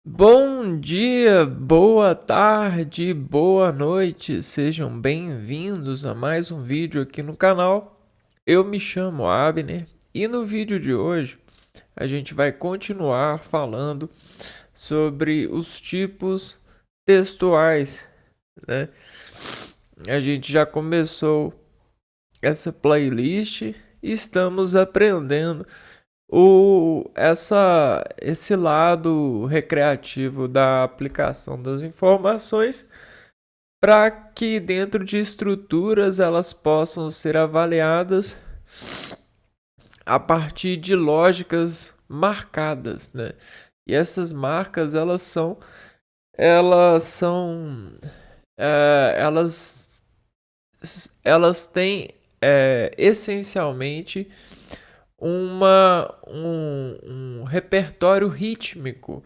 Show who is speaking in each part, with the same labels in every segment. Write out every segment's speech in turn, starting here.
Speaker 1: Bom dia, boa tarde, boa noite, sejam bem-vindos a mais um vídeo aqui no canal. Eu me chamo Abner e no vídeo de hoje a gente vai continuar falando sobre os tipos textuais, né? A gente já começou essa playlist e estamos aprendendo esse lado recreativo da aplicação das informações para que dentro de estruturas elas possam ser avaliadas a partir de lógicas marcadas, né? E essas marcas elas são é, elas elas têm essencialmente um repertório rítmico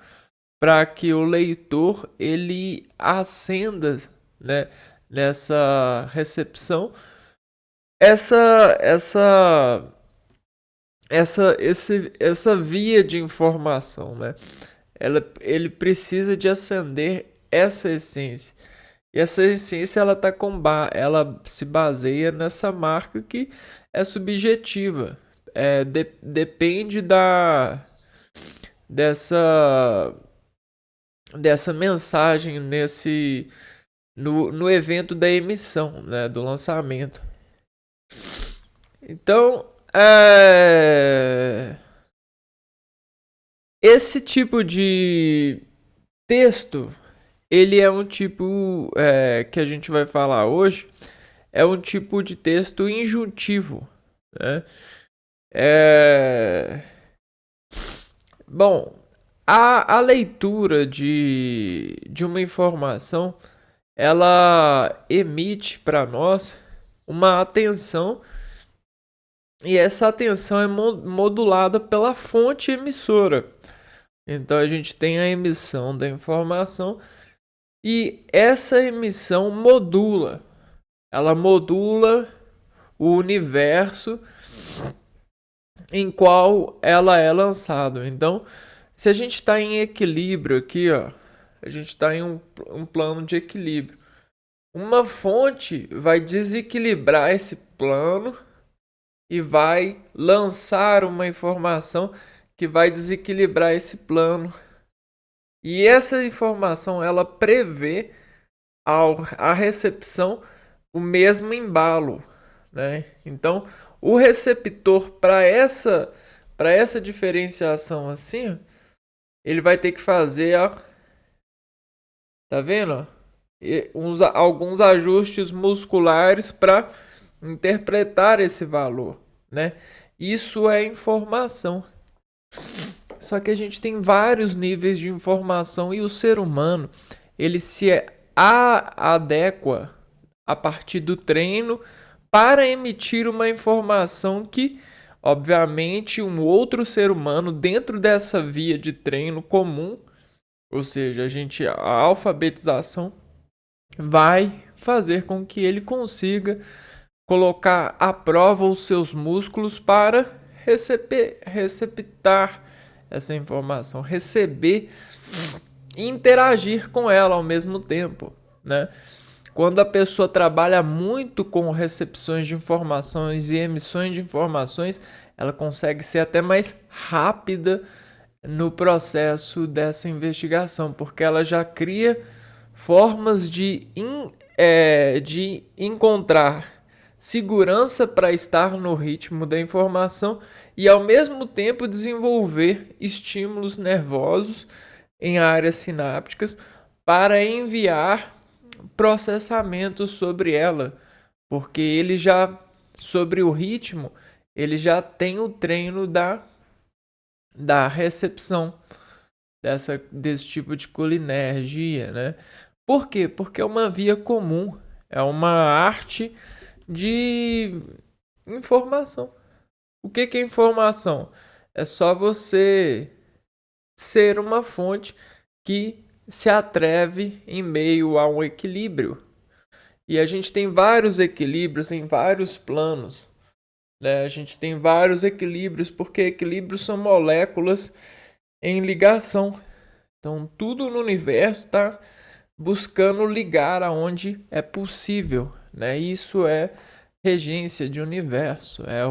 Speaker 1: para que o leitor ele ascenda, né, nessa recepção essa essa essa via de informação, né? Ele precisa de acender essa essência. E essa essência ela se baseia nessa marca que é subjetiva. Depende dessa dessa mensagem no evento da emissão, né, do lançamento. Então, esse tipo de texto, ele é um tipo que a gente vai falar hoje, é um tipo de texto injuntivo, né? É... Bom, a leitura de uma informação, ela emite para nós uma atenção e essa atenção é modulada pela fonte emissora. Então a gente tem a emissão da informação e essa emissão ela modula o universo em qual ela é lançada. Então, se a gente está em equilíbrio aqui, ó, a gente está em um plano de equilíbrio. Uma fonte vai desequilibrar esse plano e vai lançar uma informação que vai desequilibrar esse plano. E essa informação ela prevê a recepção o mesmo embalo, né? Então, o receptor para essa diferenciação assim, ele vai ter que fazer tá vendo? Alguns ajustes musculares para interpretar esse valor, né? Isso é informação. Só que a gente tem vários níveis de informação e o ser humano, ele se adequa a partir do treino para emitir uma informação que, obviamente, um outro ser humano dentro dessa via de treino comum, ou seja, a alfabetização vai fazer com que ele consiga colocar à prova os seus músculos para receptar essa informação, receber e interagir com ela ao mesmo tempo, né? Quando a pessoa trabalha muito com recepções de informações e emissões de informações, ela consegue ser até mais rápida no processo dessa investigação, porque ela já cria formas de encontrar segurança para estar no ritmo da informação e ao mesmo tempo desenvolver estímulos nervosos em áreas sinápticas para enviar processamento sobre ela, porque ele já sobre o ritmo, ele já tem o treino da recepção desse tipo de colinergia, né? Por quê? Porque é uma via comum, é uma arte de informação. O que é informação? É só você ser uma fonte que se atreve em meio a um equilíbrio. E a gente tem vários equilíbrios em vários planos, né? A gente tem vários equilíbrios porque equilíbrios são moléculas em ligação. Então, tudo no universo está buscando ligar aonde é possível, né? Isso é regência de universo, é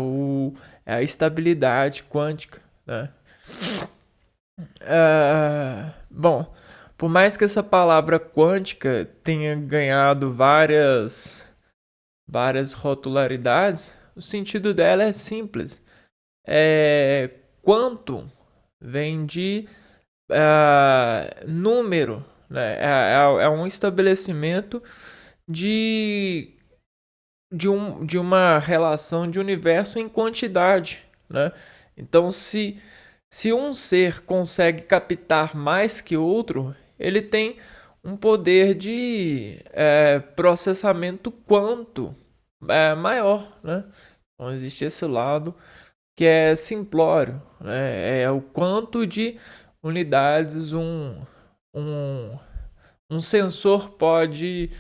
Speaker 1: a estabilidade quântica, né? Bom, por mais que essa palavra quântica tenha ganhado várias rotularidades, o sentido dela é simples. Quanto vem de número, né? É um estabelecimento de, de uma relação de universo em quantidade, né? Então, se um ser consegue captar mais que outro, ele tem um poder de processamento quanto maior, né? Então existe esse lado que é simplório, né? É o quanto de unidades um, um sensor pode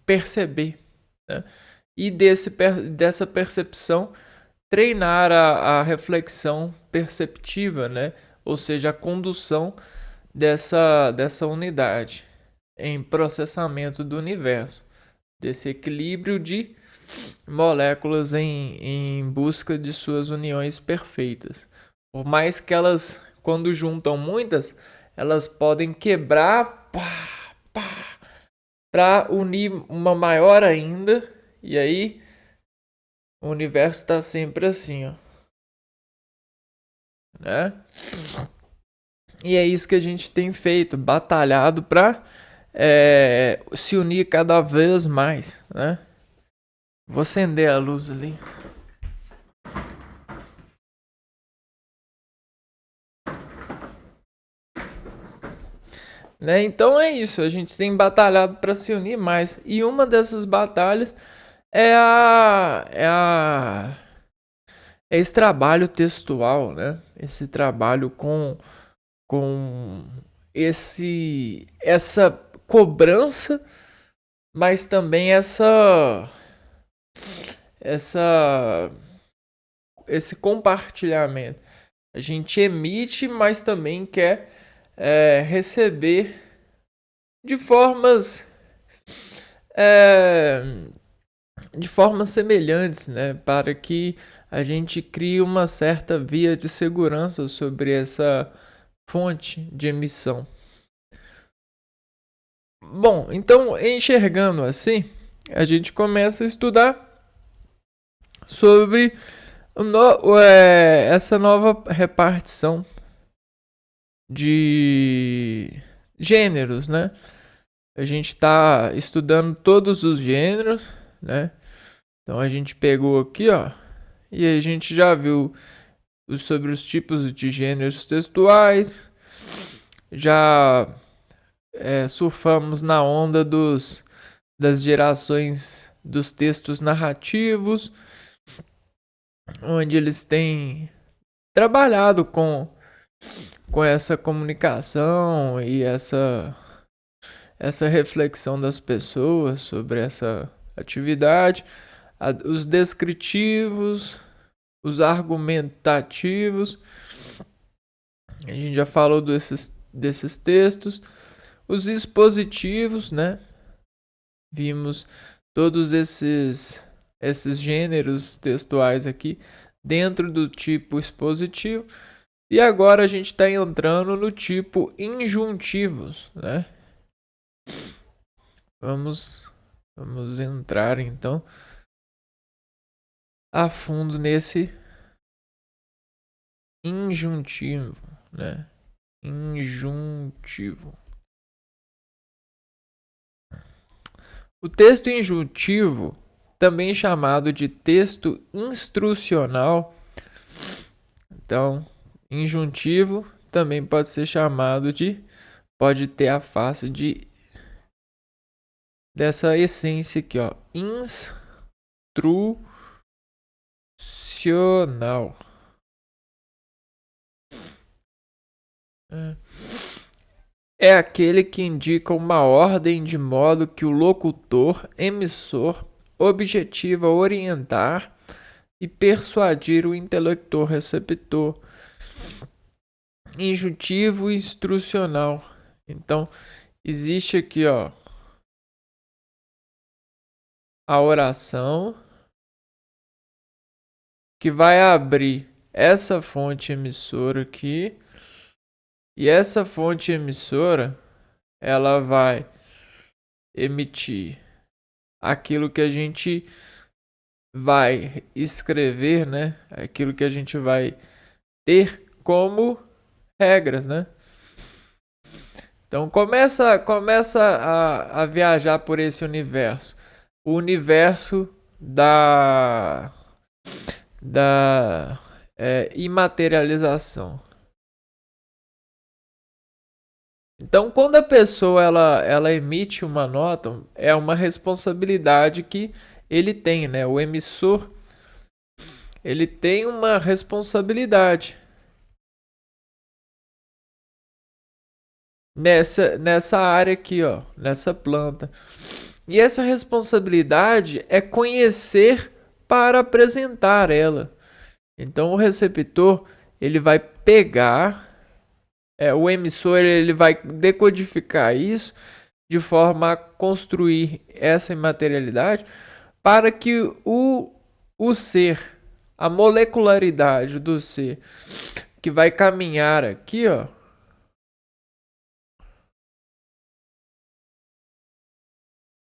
Speaker 1: perceber, né? E dessa percepção treinar a reflexão perceptiva, né? Ou seja, a condução dessa unidade em processamento do universo, desse equilíbrio de moléculas em busca de suas uniões perfeitas. Por mais que elas, quando juntam muitas, elas podem quebrar para unir uma maior ainda, e aí o universo está sempre assim, ó, né? E é isso que a gente tem feito, batalhado para se unir cada vez mais, né? Vou acender a luz ali. Né? Então é isso, a gente tem batalhado para se unir mais. E uma dessas batalhas é esse trabalho textual, né? Esse trabalho com essa cobrança, mas também esse compartilhamento. A gente emite, mas também quer receber de formas é, de formas semelhantes, né, para que a gente crie uma certa via de segurança sobre essa fonte de emissão. Bom, então enxergando assim, a gente começa a estudar sobre essa nova repartição de gêneros, né? A gente está estudando todos os gêneros, né? Então a gente pegou aqui, ó, e a gente já viu sobre os tipos de gêneros textuais, já surfamos na onda das gerações dos textos narrativos, onde eles têm trabalhado com essa comunicação e essa reflexão das pessoas sobre essa atividade, os descritivos, os argumentativos. A gente já falou desses textos. Os expositivos, né? Vimos todos esses gêneros textuais aqui dentro do tipo expositivo. E agora a gente está entrando no tipo injuntivos, né? Vamos entrar então a fundo nesse injuntivo, né? Injuntivo. O texto injuntivo, também chamado de texto instrucional, então, injuntivo também pode ser chamado pode ter a face dessa essência aqui, ó, instrucional. É aquele que indica uma ordem de modo que o locutor, emissor, objetiva orientar e persuadir o intelector receptor. injuntivo e instrucional. Então, existe aqui, ó, a oração que vai abrir essa fonte emissora aqui, e essa fonte emissora ela vai emitir aquilo que a gente vai escrever, né? Aquilo que a gente vai ter como regras, né? Então começa a viajar por esse universo. O universo da imaterialização. Então, quando a pessoa ela emite uma nota, é uma responsabilidade que ele tem, né? O emissor, ele tem uma responsabilidade nessa área aqui, ó, nessa planta. E essa responsabilidade é conhecer para apresentar ela. Então, o receptor, ele vai pegar, o emissor, ele vai decodificar isso de forma a construir essa imaterialidade para que o ser, a molecularidade do ser que vai caminhar aqui, ó,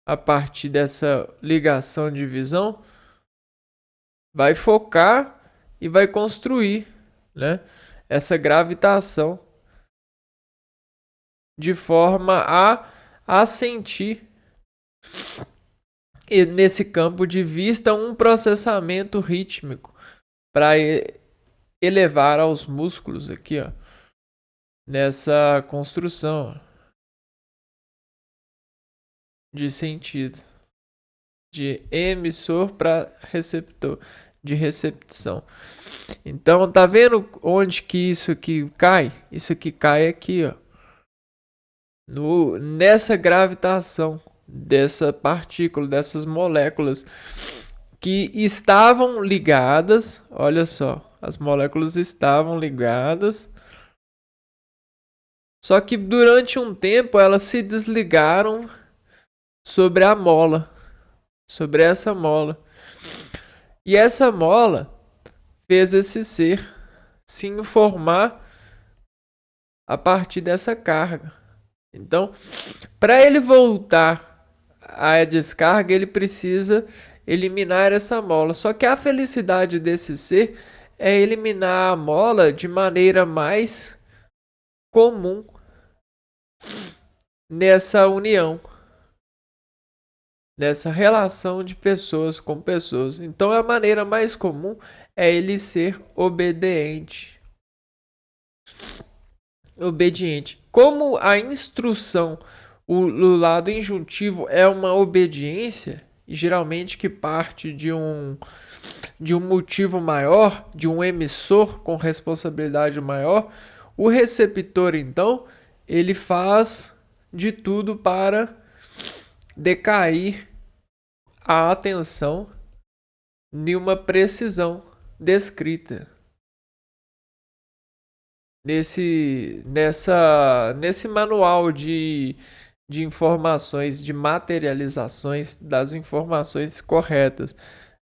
Speaker 1: a partir dessa ligação de visão, vai focar e vai construir, né, essa gravitação de forma a sentir e nesse campo de vista um processamento rítmico para elevar aos músculos aqui, ó, nessa construção de sentido, de emissor para receptor, de recepção. Então, tá vendo onde que isso aqui cai? Isso aqui cai aqui, ó, nessa gravitação dessa partícula, dessas moléculas que estavam ligadas. Olha só, as moléculas estavam ligadas, só que durante um tempo elas se desligaram sobre a mola, sobre essa mola. E essa mola fez esse ser se informar a partir dessa carga. Então, para ele voltar à descarga, ele precisa eliminar essa mola. Só que a felicidade desse ser é eliminar a mola de maneira mais comum nessa união, nessa relação de pessoas com pessoas. Então, a maneira mais comum é ele ser obediente. Como a instrução, o lado injuntivo é uma obediência, e geralmente que parte de um motivo maior, de um emissor com responsabilidade maior, o receptor, então, ele faz de tudo para decair a atenção de uma precisão descrita. Nesse manual de informações, de materializações das informações corretas,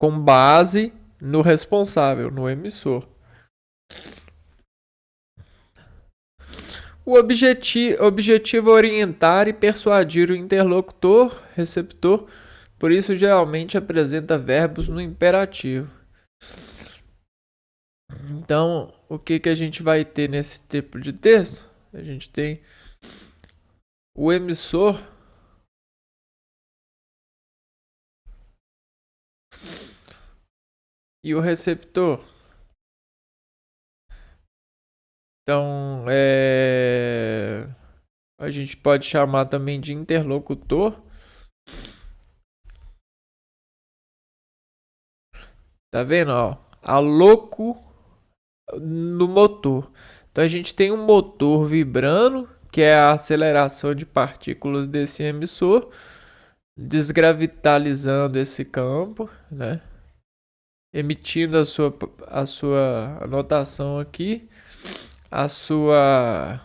Speaker 1: com base no responsável, no emissor. O objetivo é orientar e persuadir o interlocutor, receptor, por isso geralmente apresenta verbos no imperativo. Então, o que a gente vai ter nesse tipo de texto? A gente tem o emissor e o receptor. Então, a gente pode chamar também de interlocutor. Tá vendo, ó? A louco no motor. Então a gente tem um motor vibrando, que é a aceleração de partículas desse emissor, desgravitalizando esse campo, né? Emitindo a sua anotação aqui. a sua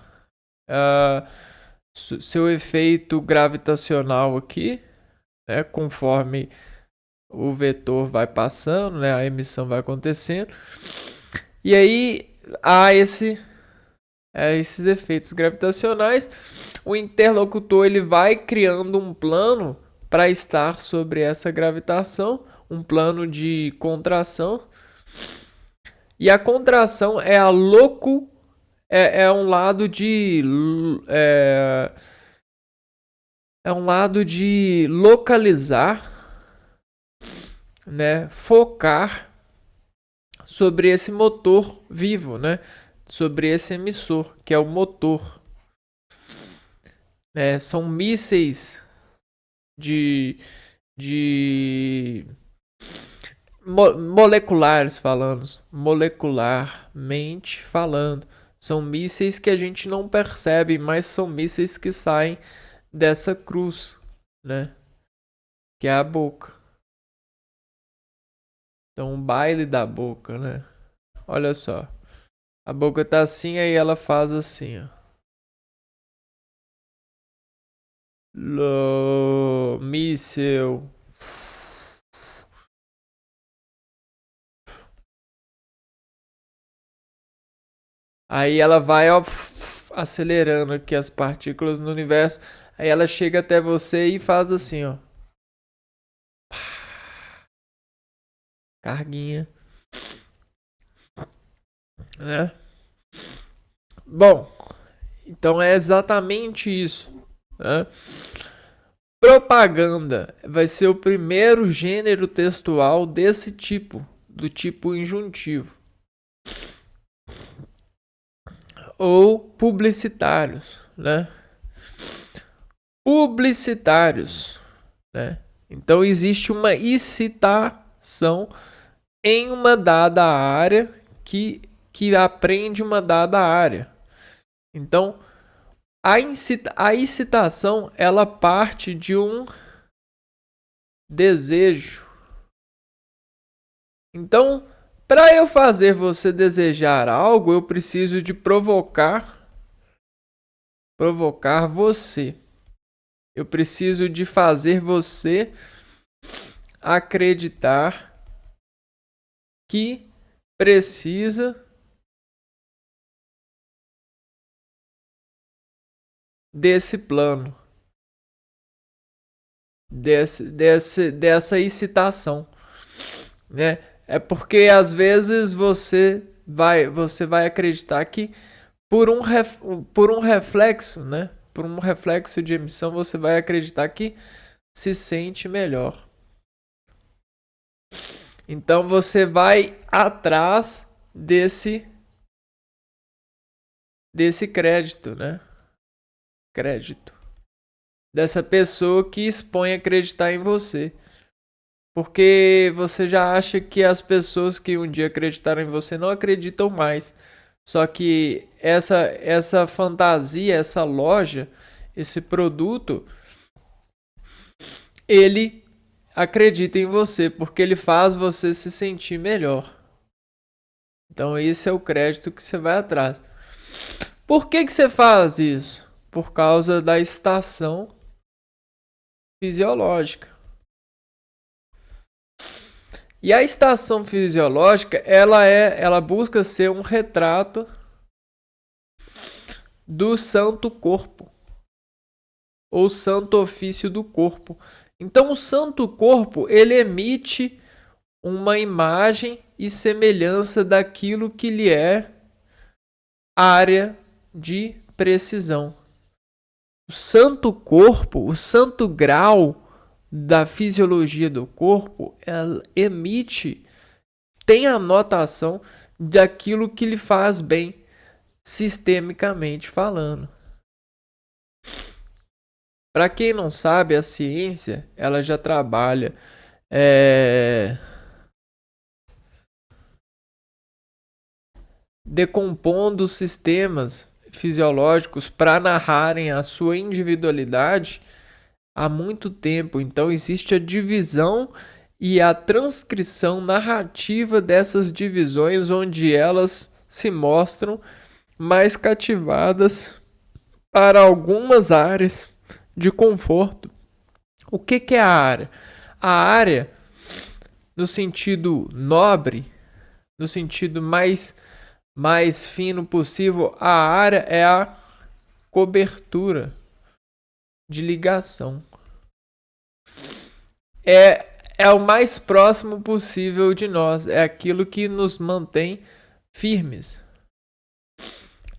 Speaker 1: seu efeito gravitacional aqui, né, conforme o vetor vai passando, né, a emissão vai acontecendo. E aí há esses efeitos gravitacionais. O interlocutor ele vai criando um plano para estar sobre essa gravitação, um plano de contração. E a contração é a um lado de um lado de localizar, né, focar sobre esse motor vivo, né, sobre esse emissor, que é o motor. São mísseis de molecularmente falando. São mísseis que a gente não percebe, mas são mísseis que saem dessa cruz, né? Que é a boca. Então, o baile da boca, né? Olha só. A boca tá assim, aí ela faz assim, ó. Míssel. Aí ela vai, ó, acelerando aqui as partículas no universo. Aí ela chega até você e faz assim, ó. Carguinha. Né? Bom, então é exatamente isso. Né? Propaganda vai ser o primeiro gênero textual desse tipo, do tipo injuntivo. Ou publicitários, né? Publicitários, né? Então existe uma incitação em uma dada área que aprende uma dada área. Então a incitação ela parte de um desejo. Então, para eu fazer você desejar algo, eu preciso de provocar você. Eu preciso de fazer você acreditar que precisa desse plano, dessa incitação, né? É porque às vezes você vai acreditar que por um reflexo, né? Por um reflexo de emissão, você vai acreditar que se sente melhor. Então você vai atrás desse crédito, né? Crédito. Dessa pessoa que expõe a acreditar em você. Porque você já acha que as pessoas que um dia acreditaram em você não acreditam mais. Só que essa fantasia, essa loja, esse produto, ele acredita em você porque ele faz você se sentir melhor. Então esse é o crédito que você vai atrás. Por que você faz isso? Por causa da estação fisiológica. E a estação fisiológica, ela busca ser um retrato do santo corpo, ou santo ofício do corpo. Então o santo corpo, ele emite uma imagem e semelhança daquilo que lhe é área de precisão. O santo corpo, o santo grau da fisiologia do corpo, ela emite, tem a notação daquilo que lhe faz bem, sistemicamente falando. Para quem não sabe, a ciência ela já trabalha decompondo os sistemas fisiológicos para narrarem a sua individualidade há muito tempo. Então existe a divisão e a transcrição narrativa dessas divisões, onde elas se mostram mais cativadas para algumas áreas de conforto. O que é a área? A área, no sentido nobre, no sentido mais fino possível, a área é a cobertura de ligação. É o mais próximo possível de nós. É aquilo que nos mantém firmes.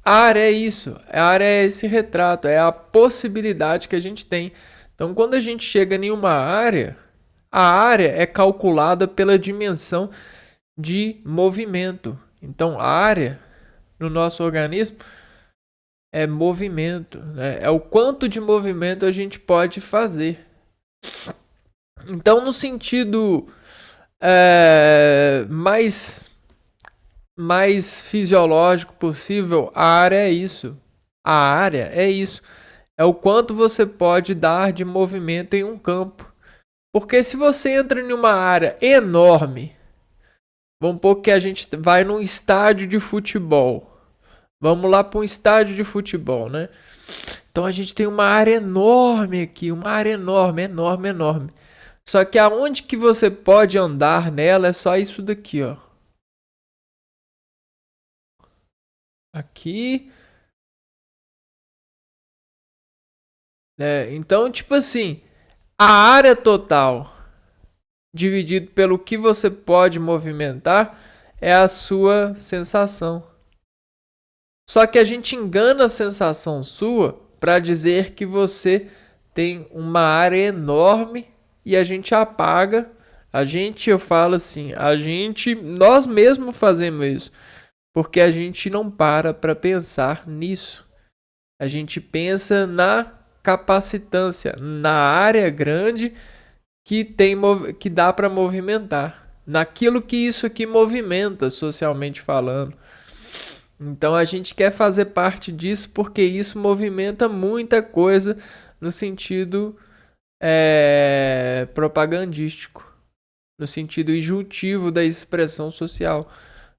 Speaker 1: A área é isso. A área é esse retrato. É a possibilidade que a gente tem. Então, quando a gente chega em uma área, a área é calculada pela dimensão de movimento. Então, a área no nosso organismo é movimento, né? É o quanto de movimento a gente pode fazer. Então, no sentido mais fisiológico possível, a área é isso. A área é isso. É o quanto você pode dar de movimento em um campo. Porque se você entra em uma área enorme, vamos supor que a gente vai num estádio de futebol. Vamos lá para um estádio de futebol, né? Então a gente tem uma área enorme aqui, uma área enorme, enorme, enorme. Só que aonde que você pode andar nela é só isso daqui, ó. Aqui. Então, tipo assim, a área total dividido pelo que você pode movimentar é a sua sensação. Só que a gente engana a sensação sua para dizer que você tem uma área enorme e a gente apaga. Eu falo assim, nós mesmos fazemos isso, porque a gente não para pensar nisso. A gente pensa na capacitância, na área grande que dá para movimentar, naquilo que isso aqui movimenta socialmente falando. Então a gente quer fazer parte disso porque isso movimenta muita coisa no sentido propagandístico, no sentido injuntivo da expressão social.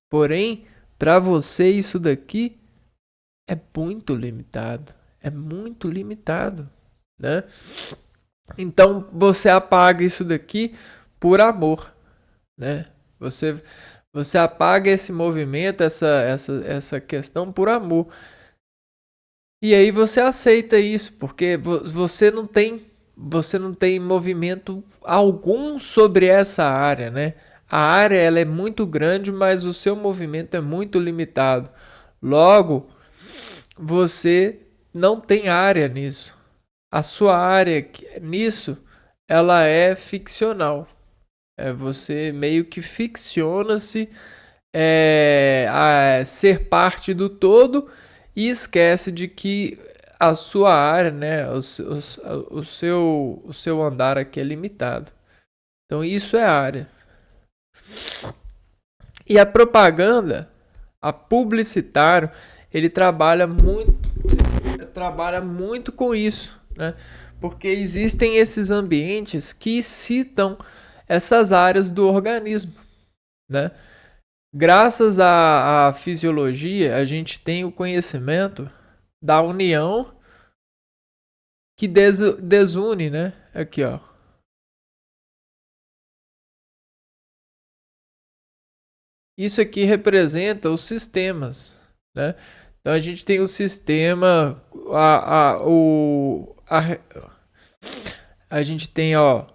Speaker 1: Porém, para você isso daqui é muito limitado. É muito limitado, né? Então você apaga isso daqui por amor, né? Você apaga esse movimento, essa questão por amor. E aí você aceita isso, porque você não tem movimento algum sobre essa área, né? A área ela é muito grande, mas o seu movimento é muito limitado. Logo, você não tem área nisso. A sua área nisso, ela é ficcional. Você meio que ficciona-se a ser parte do todo e esquece de que a sua área, né, o seu andar aqui é limitado. Então isso é área. E a propaganda, a publicitário, ele trabalha muito com isso, né? Porque existem esses ambientes que citam essas áreas do organismo, né? Graças à fisiologia, a gente tem o conhecimento da união que desune, né? Aqui, ó. Isso aqui representa os sistemas, né? Então a gente tem o sistema, a gente tem, ó,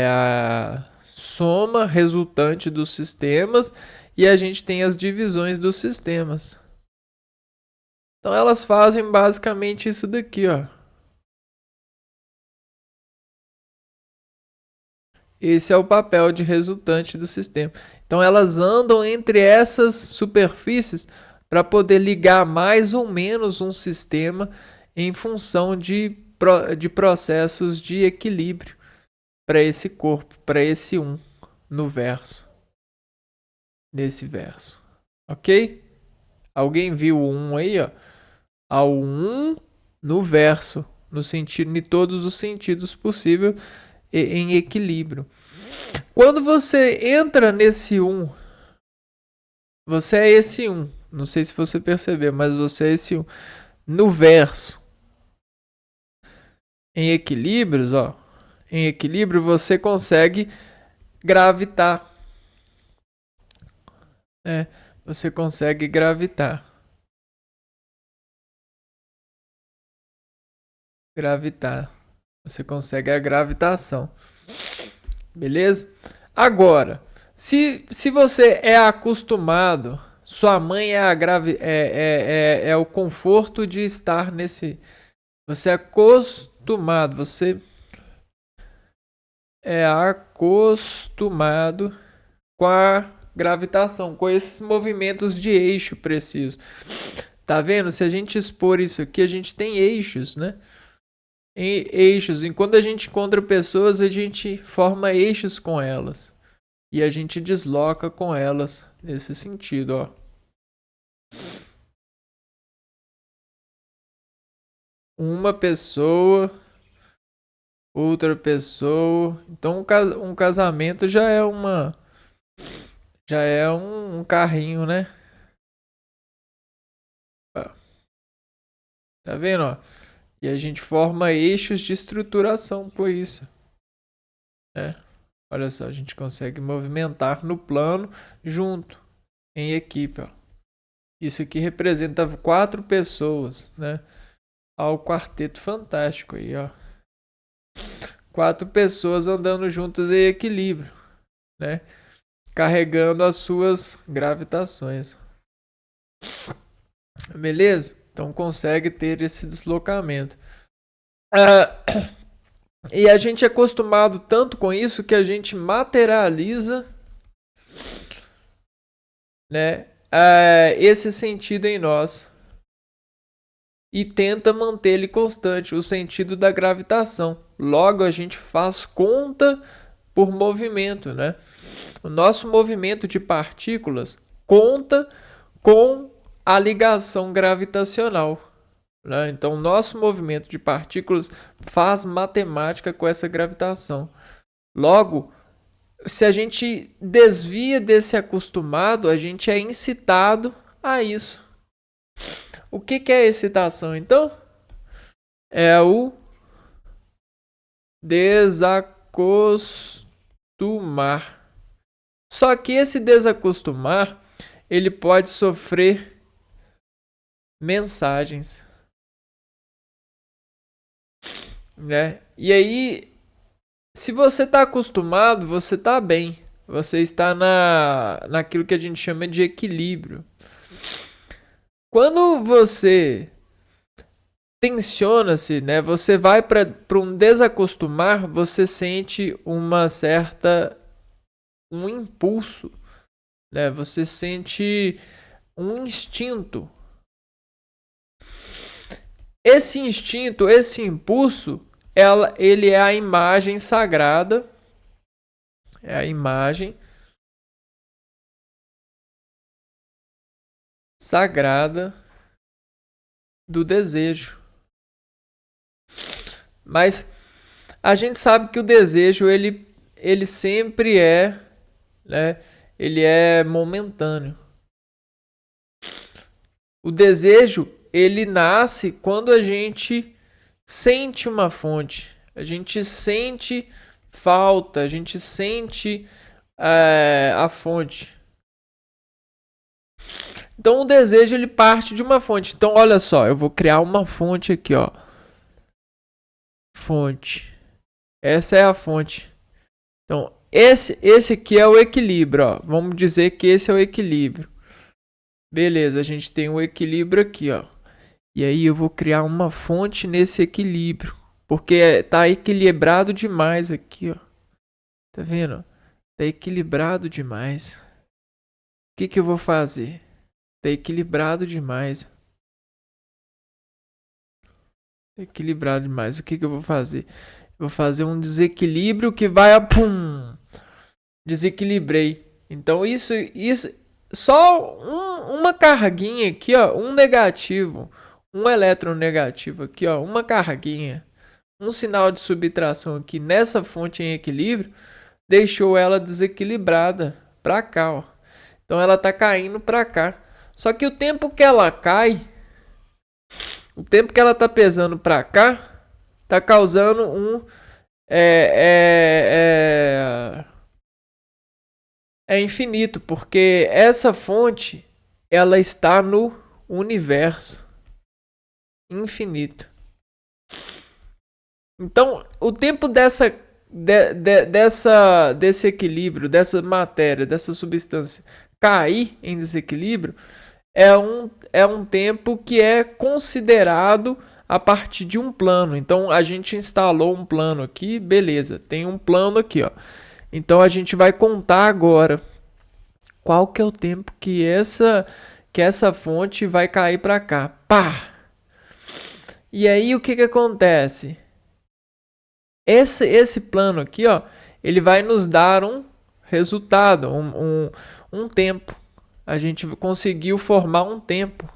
Speaker 1: a soma resultante dos sistemas e a gente tem as divisões dos sistemas. Então elas fazem basicamente isso daqui, ó. Esse é o papel de resultante do sistema. Então elas andam entre essas superfícies para poder ligar mais ou menos um sistema em função de processos de equilíbrio para esse corpo, para esse no verso. Nesse verso. Ok? Alguém viu o aí, ó? Ao no verso, no sentido, em todos os sentidos possíveis, em equilíbrio. Quando você entra nesse você é esse Não sei se você percebeu, mas você é esse 1. No verso, em equilíbrios, ó. Em equilíbrio, você consegue gravitar. Você consegue gravitar. Gravitar. Você consegue a gravitação. Beleza? Agora, se você é acostumado, sua mãe é o conforto de estar nesse. Você é acostumado, você é acostumado com a gravitação, com esses movimentos de eixo preciso. Tá vendo? Se a gente expor isso aqui, a gente tem eixos, né? Eixos. E quando a gente encontra pessoas, a gente forma eixos com elas. E a gente desloca com elas nesse sentido, ó. Uma pessoa, outra pessoa. Então um casamento já é um carrinho, né? Tá vendo, ó? E a gente forma eixos de estruturação por isso. Olha só, a gente consegue movimentar no plano junto, em equipe, ó. Isso aqui representa 4 pessoas, né? Ó, o quarteto fantástico aí, ó. 4 pessoas andando juntas em equilíbrio, né? Carregando as suas gravitações. Beleza? Então consegue ter esse deslocamento. E a gente é acostumado tanto com isso que a gente materializa, né, esse sentido em nós e tenta manter ele constante, o sentido da gravitação. Logo, a gente faz conta por movimento, né? O nosso movimento de partículas conta com a ligação gravitacional, né? Então, o nosso movimento de partículas faz matemática com essa gravitação. Logo, se a gente desvia desse acostumado, a gente é incitado a isso. O que é excitação, então? É o desacostumar. Só que esse desacostumar, ele pode sofrer mensagens, né? E aí, se você está acostumado, você está bem. Você está naquilo que a gente chama de equilíbrio. Quando você tensiona-se, né? Você vai para um desacostumar, você sente um impulso, né? Você sente um instinto. Esse instinto, esse impulso, ele é a imagem sagrada, é a imagem sagrada do desejo. Mas a gente sabe que o desejo ele sempre né? Ele é momentâneo. O desejo ele nasce quando a gente sente uma fonte, a gente sente falta, a gente sente a fonte. Então o desejo ele parte de uma fonte. Então olha só, eu vou criar uma fonte aqui, ó. Fonte. Essa é a fonte. Então esse aqui é o equilíbrio, ó. Vamos dizer que esse é o equilíbrio. Beleza, a gente tem o equilíbrio aqui, ó. E aí eu vou criar uma fonte nesse equilíbrio, porque tá equilibrado demais aqui, ó. Tá vendo? Tá equilibrado demais. O que eu vou fazer? Tá equilibrado demais. Tá equilibrado demais. O que eu vou fazer? Eu vou fazer um desequilíbrio que vai a pum. Desequilibrei. Então isso só uma carguinha aqui, ó, um negativo, um elétron negativo aqui, ó, uma carguinha, um sinal de subtração aqui nessa fonte em equilíbrio, deixou ela desequilibrada para cá, ó. Então ela tá caindo para cá. Só que o tempo que ela cai, o tempo que ela tá pesando para cá, tá causando um é, infinito, porque essa fonte ela está no universo infinito. Então, o tempo desse equilíbrio, dessa matéria, dessa substância cair em desequilíbrio é um tempo que é considerado a partir de um plano. Então, a gente instalou um plano aqui, beleza, tem um plano aqui, ó. Então, a gente vai contar agora qual que é o tempo que essa fonte vai cair para cá. Pá! E aí, o que acontece? Esse plano aqui, ó, ele vai nos dar um resultado, um tempo. A gente conseguiu formar um tempo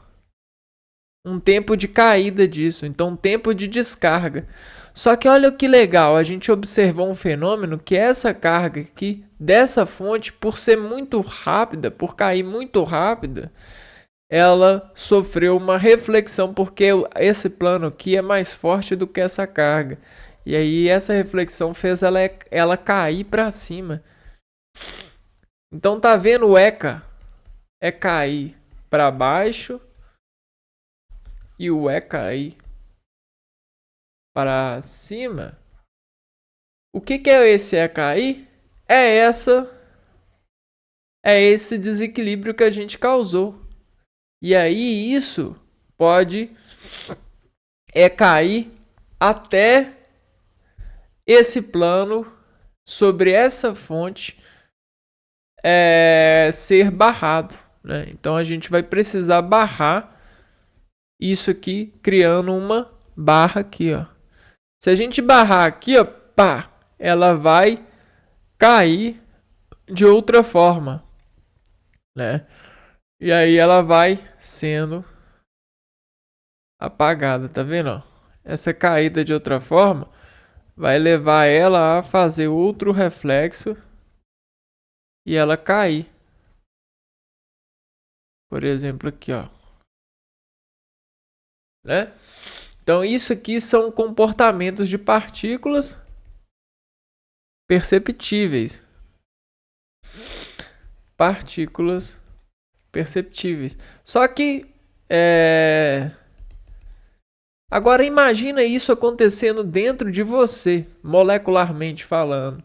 Speaker 1: de caída disso, então um tempo de descarga. Só que olha que legal, a gente observou um fenômeno que essa carga aqui dessa fonte, por ser muito rápida, por cair muito rápida, ela sofreu uma reflexão porque esse plano aqui é mais forte do que essa carga. E aí essa reflexão fez ela cair para cima. Então tá vendo o ECA é cair para baixo e o E cair para cima. O que é esse E cair? É esse desequilíbrio que a gente causou. E aí isso pode cair até esse plano sobre essa fonte ser barrado, né? Então a gente vai precisar barrar isso aqui criando uma barra aqui, ó. Se a gente barrar aqui, ó, pá, ela vai cair de outra forma, né? E aí ela vai sendo apagada, tá vendo? Ó? Essa caída de outra forma vai levar ela a fazer outro reflexo e ela cair. Por exemplo, aqui, ó. Né? Então isso aqui são comportamentos de partículas perceptíveis. Partículas perceptíveis. Só que agora imagina isso acontecendo dentro de você, molecularmente falando,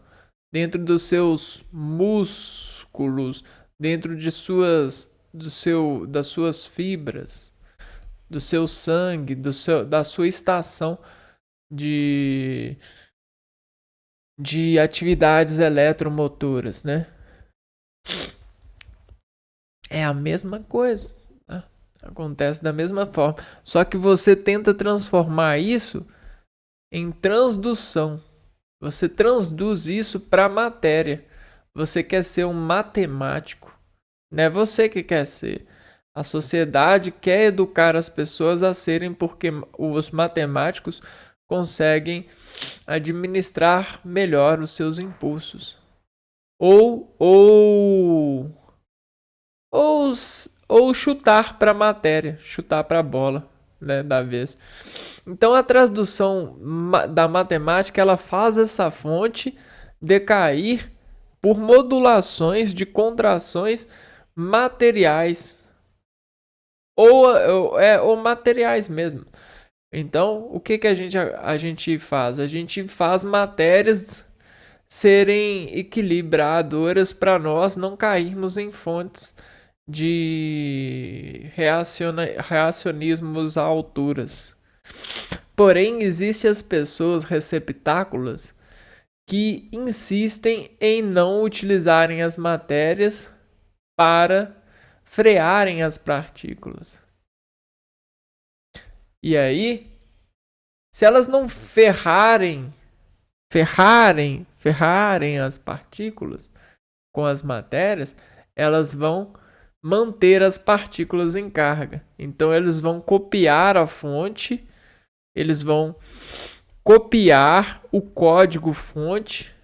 Speaker 1: dentro dos seus músculos, dentro de das suas fibras, do seu sangue, da sua estação de atividades eletromotoras, né? É a mesma coisa. Tá? Acontece da mesma forma. Só que você tenta transformar isso em transdução. Você transduz isso para a matéria. Você quer ser um matemático. Não é você que quer ser. A sociedade quer educar as pessoas a serem, porque os matemáticos conseguem administrar melhor os seus impulsos. Ou chutar para a matéria, chutar para a bola, né, da vez. Então a transdução da matemática ela faz essa fonte decair por modulações de contrações materiais ou materiais mesmo. Então o que a gente faz? A gente faz matérias serem equilibradoras para nós não cairmos em fontes de reacionismos a alturas. Porém, existem as pessoas receptáculas que insistem em não utilizarem as matérias para frearem as partículas. E aí, se elas não ferrarem as partículas com as matérias, elas vão manter as partículas em carga. Então eles vão copiar a fonte, eles vão copiar o código fonte.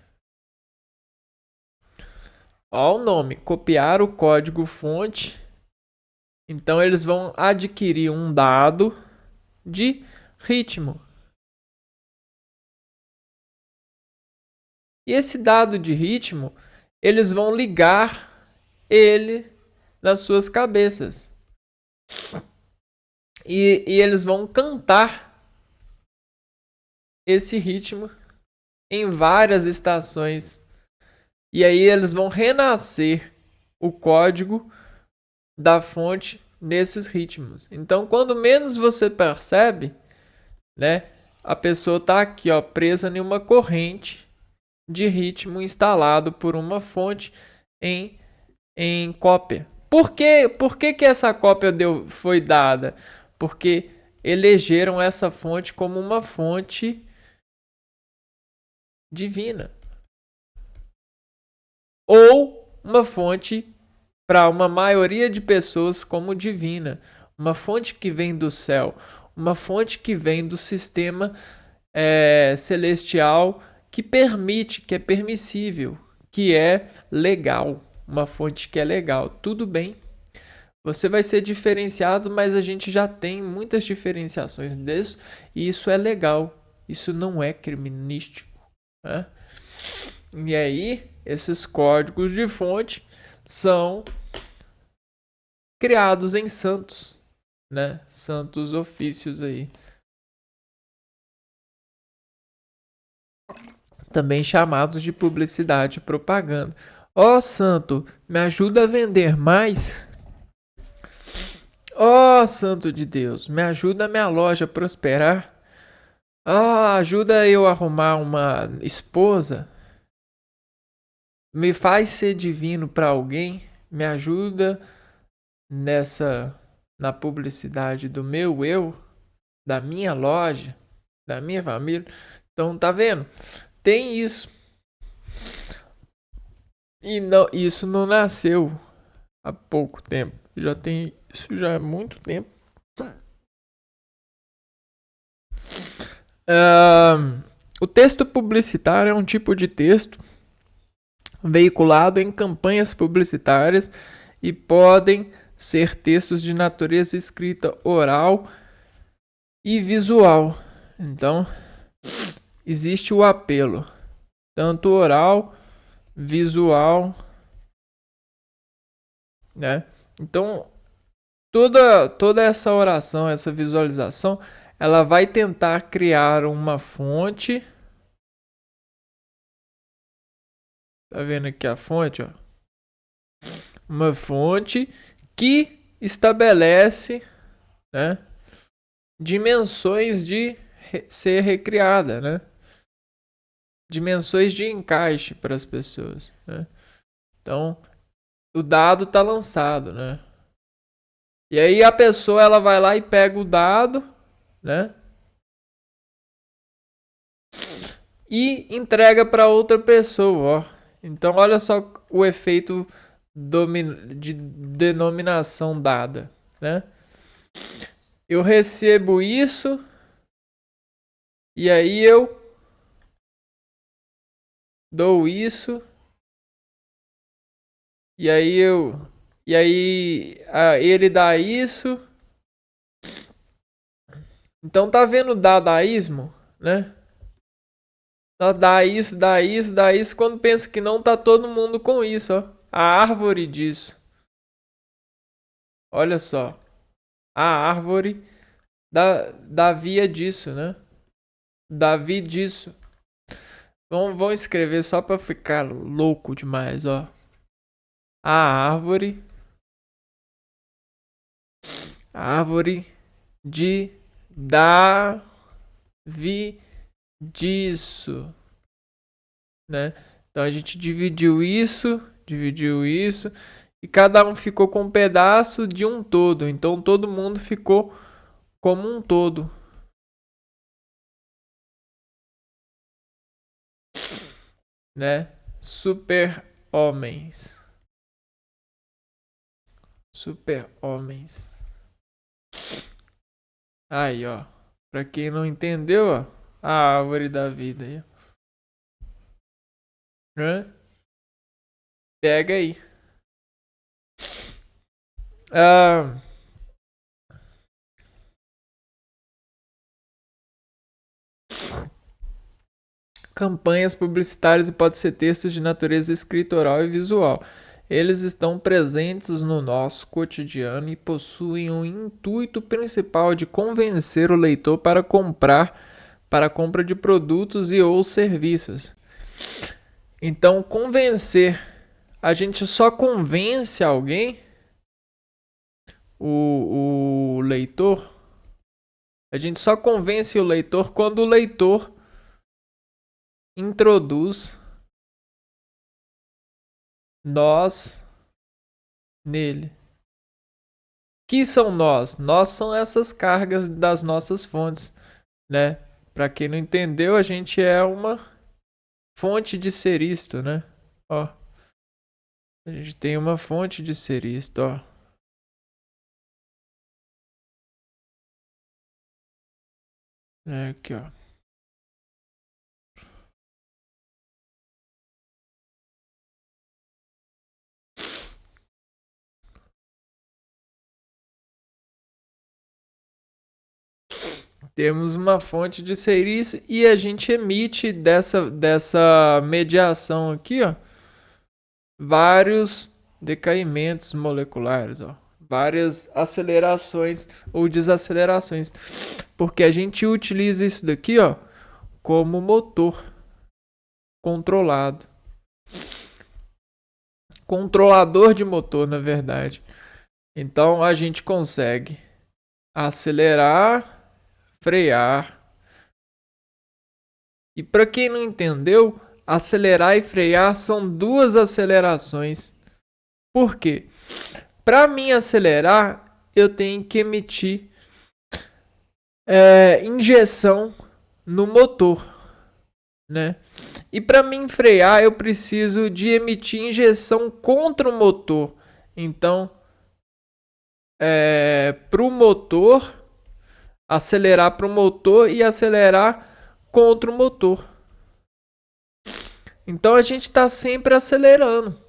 Speaker 1: Olha o nome, copiar o código fonte Então eles vão adquirir um dado de ritmo. E esse dado de ritmo, eles vão ligar ele nas suas cabeças. E eles vão cantar esse ritmo em várias estações. E aí eles vão renascer o código da fonte nesses ritmos. Então, quando menos você percebe, né, a pessoa está aqui, ó, presa em uma corrente de ritmo instalado por uma fonte em cópia. Por que essa cópia foi dada? Porque elegeram essa fonte como uma fonte divina. Ou uma fonte para uma maioria de pessoas como divina. Uma fonte que vem do céu. Uma fonte que vem do sistema celestial que permite, que é permissível, que é legal. Uma fonte que é legal. Tudo bem. Você vai ser diferenciado, mas a gente já tem muitas diferenciações disso e isso é legal. Isso não é criminístico. Né? E aí, esses códigos de fonte são criados em santos, né? Santos ofícios aí. Também chamados de publicidade e propaganda. Ó santo, me ajuda a vender mais? Ó santo de Deus, me ajuda a minha loja a prosperar? Ajuda eu a arrumar uma esposa? Me faz ser divino para alguém? Me ajuda na publicidade do meu eu, da minha loja, da minha família. Então, tá vendo? Tem isso. E não, isso não nasceu há pouco tempo. Isso já há muito tempo. O texto publicitário é um tipo de texto veiculado em campanhas publicitárias e podem ser textos de natureza escrita oral e visual. Então, existe o apelo, tanto oral, visual, né? Então, toda essa oração, essa visualização, ela vai tentar criar uma fonte. Tá vendo aqui a fonte, ó? Uma fonte que estabelece, né, dimensões de ser recriada, né? Dimensões de encaixe para as pessoas, né? Então, o dado está lançado, né? E aí a pessoa ela vai lá e pega o dado, né? E entrega para outra pessoa, ó. Então, olha só o efeito de denominação dada, né? Eu recebo isso e aí eu dou isso e aí ele dá isso. Então tá vendo o dadaísmo, né? Dá isso, dá isso, dá isso. Quando pensa que não, tá todo mundo com isso, ó. A árvore disso. Olha só. A árvore da via disso, né? Davi disso. Vão escrever só pra ficar louco demais, ó. A árvore. Árvore de Davi disso, né? Então a gente dividiu isso, e cada um ficou com um pedaço de um todo. Então todo mundo ficou como um todo, né? Super homens. Super homens. Aí, ó. Pra quem não entendeu, ó. A árvore da vida aí. Hã? Pega aí. campanhas publicitárias e pode ser textos de natureza escritural e visual. Eles estão presentes no nosso cotidiano e possuem um intuito principal de convencer o leitor para a compra de produtos e ou serviços. Então, convencer, a gente só convence alguém, o leitor, a gente só convence o leitor quando o leitor introduz nós nele. Que são nós? Nós são essas cargas das nossas fontes, né? Para quem não entendeu, a gente é uma fonte de ser isto, né? Ó, a gente tem uma fonte de ser isto, ó. Aqui, ó. Temos uma fonte de ser isso e a gente emite dessa mediação aqui, ó, vários decaimentos moleculares, ó, várias acelerações ou desacelerações, porque a gente utiliza isso daqui, ó, como motor controlado, controlador de motor, na verdade. Então a gente consegue acelerar, frear. E para quem não entendeu, acelerar e frear são duas acelerações. Por quê? Para mim acelerar, eu tenho que emitir injeção no motor, né? E para mim frear, eu preciso de emitir injeção contra o motor. Então, para o motor, acelerar para o motor e acelerar contra o motor. Então a gente está sempre acelerando.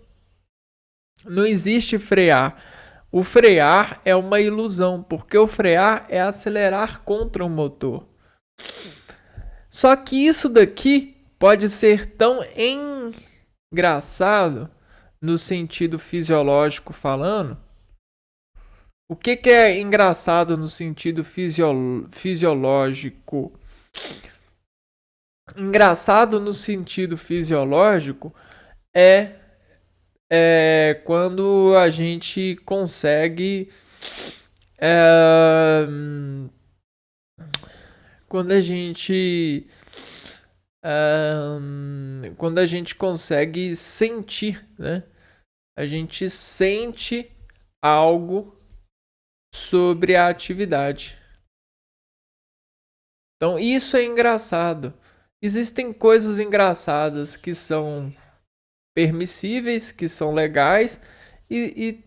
Speaker 1: Não existe frear. O frear é uma ilusão, porque o frear é acelerar contra o motor. Só que isso daqui pode ser tão engraçado no sentido fisiológico falando. O que é engraçado no sentido fisiológico? Engraçado no sentido fisiológico é quando a gente consegue quando a gente consegue sentir, né? A gente sente algo sobre a atividade. Então isso é engraçado. Existem coisas engraçadas que são permissíveis, que são legais, e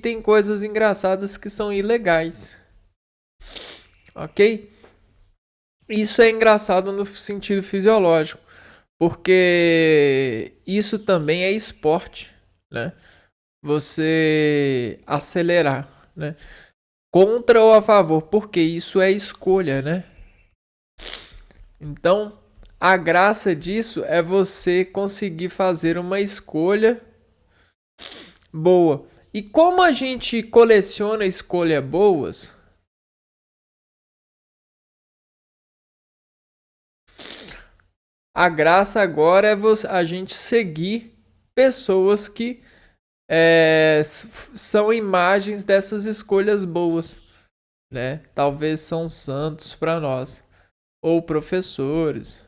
Speaker 1: tem coisas engraçadas que são ilegais. Ok? Isso é engraçado no sentido fisiológico, porque isso também é esporte, né? Você acelerar, né? Contra ou a favor, porque isso é escolha, né? Então, a graça disso é você conseguir fazer uma escolha boa. E como a gente coleciona escolhas boas, a graça agora é a gente seguir pessoas que são imagens dessas escolhas boas, né? Talvez são santos para nós, ou professores.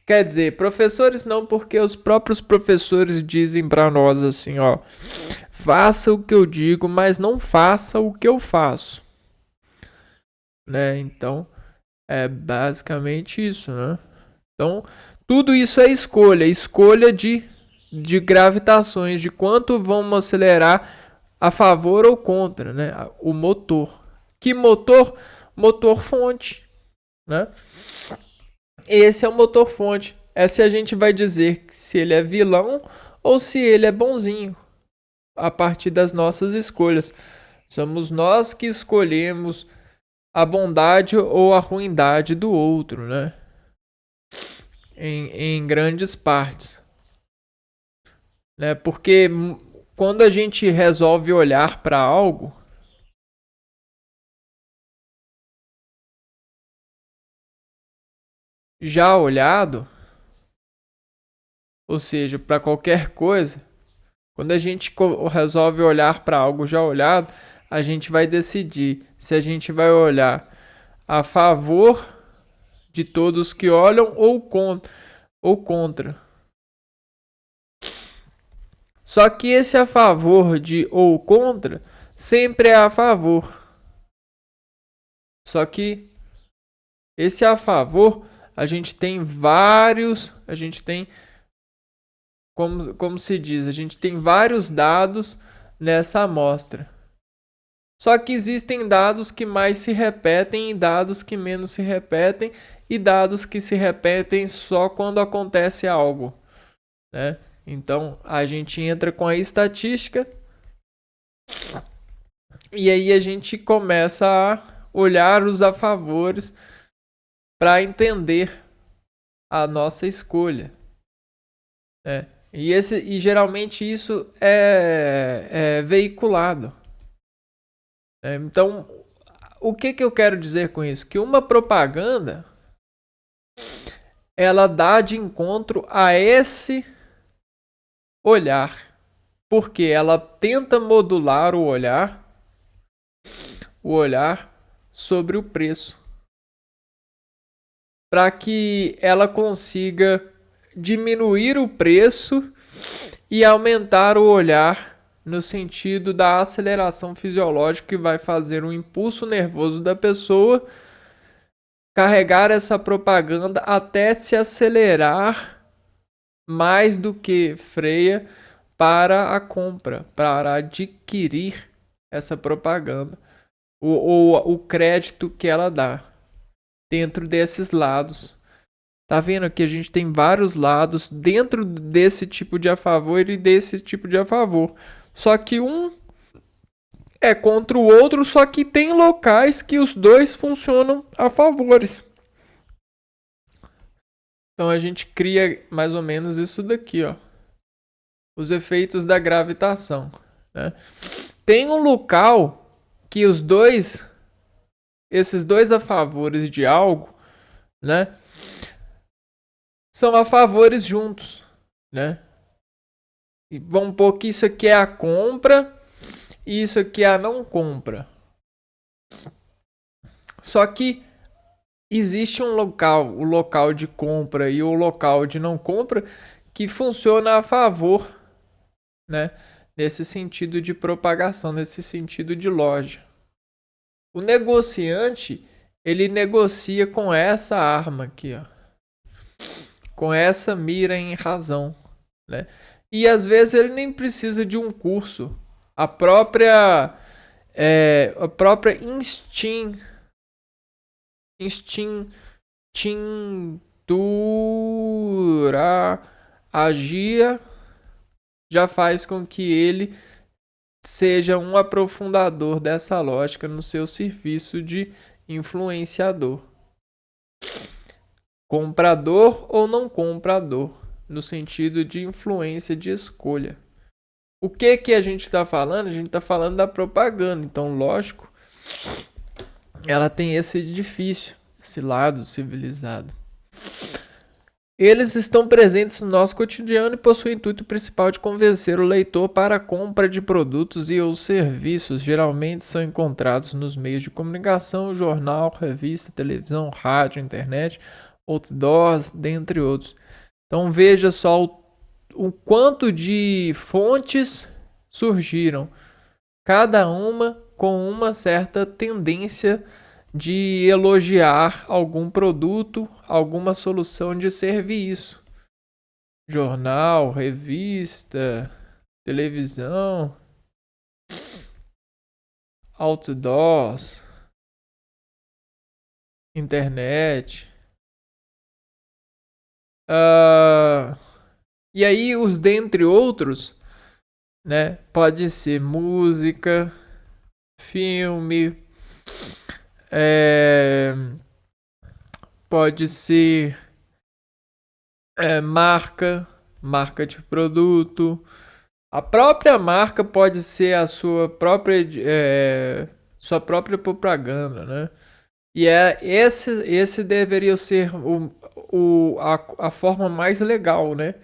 Speaker 1: Quer dizer, professores não, porque os próprios professores dizem para nós assim, ó, faça o que eu digo, mas não faça o que eu faço, né? Então, é basicamente isso, né? Então, tudo isso é escolha de gravitações, de quanto vamos acelerar a favor ou contra, né? O motor. Que motor? Motor fonte, né? Esse é o motor fonte. É se a gente vai dizer se ele é vilão ou se ele é bonzinho, a partir das nossas escolhas. Somos nós que escolhemos a bondade ou a ruindade do outro, né? em grandes partes, né? Porque quando a gente resolve olhar para algo, já olhado, ou seja, para qualquer coisa, quando a gente resolve olhar para algo já olhado, a gente vai decidir se a gente vai olhar a favor de todos que olham ou contra. Só que esse a favor de ou contra sempre é a favor. Só que esse a favor, a gente tem vários, a gente tem, como se diz, a gente tem vários dados nessa amostra. Só que existem dados que mais se repetem e dados que menos se repetem e dados que se repetem só quando acontece algo, né? Então a gente entra com a estatística e aí a gente começa a olhar os afavores para entender a nossa escolha, né? E geralmente isso é veiculado. Então, o que eu quero dizer com isso? Que uma propaganda ela dá de encontro a esse olhar, porque ela tenta modular o olhar sobre o preço, para que ela consiga diminuir o preço e aumentar o olhar no sentido da aceleração fisiológica que vai fazer um impulso nervoso da pessoa carregar essa propaganda até se acelerar mais do que freia para a compra, para adquirir essa propaganda, o crédito que ela dá dentro desses lados. Tá vendo que a gente tem vários lados dentro desse tipo de a favor e desse tipo de a favor. Só que um é contra o outro, só que tem locais que os dois funcionam a favores. Então a gente cria mais ou menos isso daqui, ó. Os efeitos da gravitação, né? Tem um local que esses dois a favores de algo, né, são a favores juntos, né? E vamos pôr que isso aqui é a compra e isso aqui é a não compra. Só que existe um local, o local de compra e o local de não compra, que funciona a favor, né? Nesse sentido de propagação, nesse sentido de loja. O negociante, ele negocia com essa arma aqui, ó, com essa mira em razão, né? E às vezes ele nem precisa de um curso. A própria instintura agia já faz com que ele seja um aprofundador dessa lógica no seu serviço de influenciador. Comprador ou não comprador, no sentido de influência de escolha. O que a gente está falando? A gente está falando da propaganda. Então, lógico, ela tem esse edifício, esse lado civilizado. Eles estão presentes no nosso cotidiano e possuem o intuito principal de convencer o leitor para a compra de produtos e ou serviços. Geralmente são encontrados nos meios de comunicação, jornal, revista, televisão, rádio, internet, outdoors, dentre outros. Então veja só o quanto de fontes surgiram, cada uma com uma certa tendência de elogiar algum produto, alguma solução de serviço. Jornal, revista, televisão, outdoors, internet. E aí os dentre outros, né? Pode ser música, filme, pode ser marca de produto. A própria marca pode ser a sua própria propaganda, né? E esse deveria ser a forma mais legal, né?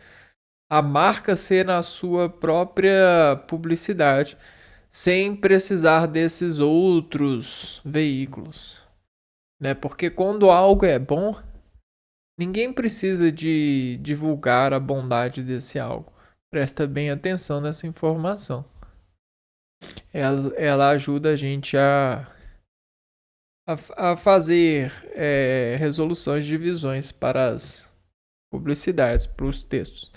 Speaker 1: A marca ser na sua própria publicidade, sem precisar desses outros veículos, né? Porque quando algo é bom, ninguém precisa de divulgar a bondade desse algo. Presta bem atenção nessa informação. Ela ajuda a gente a fazer resoluções de visões para as publicidades, para os textos.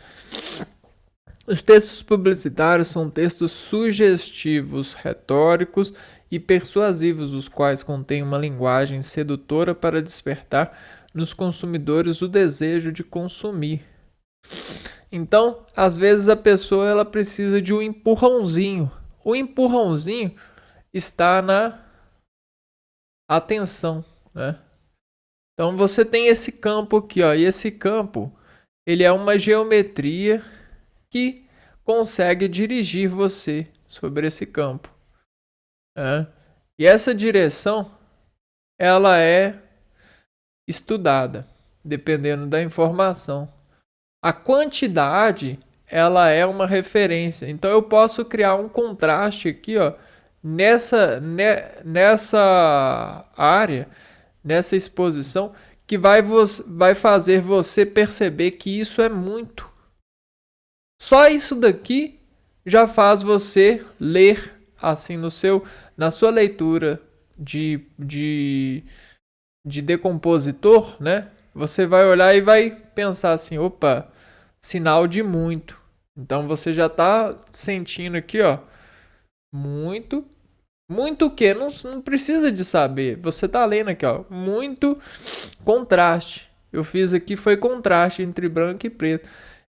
Speaker 1: Os textos publicitários são textos sugestivos, retóricos e persuasivos, os quais contêm uma linguagem sedutora para despertar nos consumidores o desejo de consumir. Então, às vezes a pessoa ela precisa de um empurrãozinho. O empurrãozinho está na atenção, né? Então você tem esse campo aqui, ó, e esse campo ele é uma geometria que consegue dirigir você sobre esse campo, né? E essa direção ela é estudada dependendo da informação. A quantidade ela é uma referência. Então eu posso criar um contraste aqui, ó, nessa área, nessa exposição, que vai fazer você perceber que isso é muito. Só isso daqui já faz você ler assim na sua leitura de decompositor, né? Você vai olhar e vai pensar assim, opa, sinal de muito. Então você já está sentindo aqui, ó, muito. Muito o que? Não precisa de saber. Você tá lendo aqui, ó. Muito contraste. Eu fiz aqui foi contraste entre branco e preto.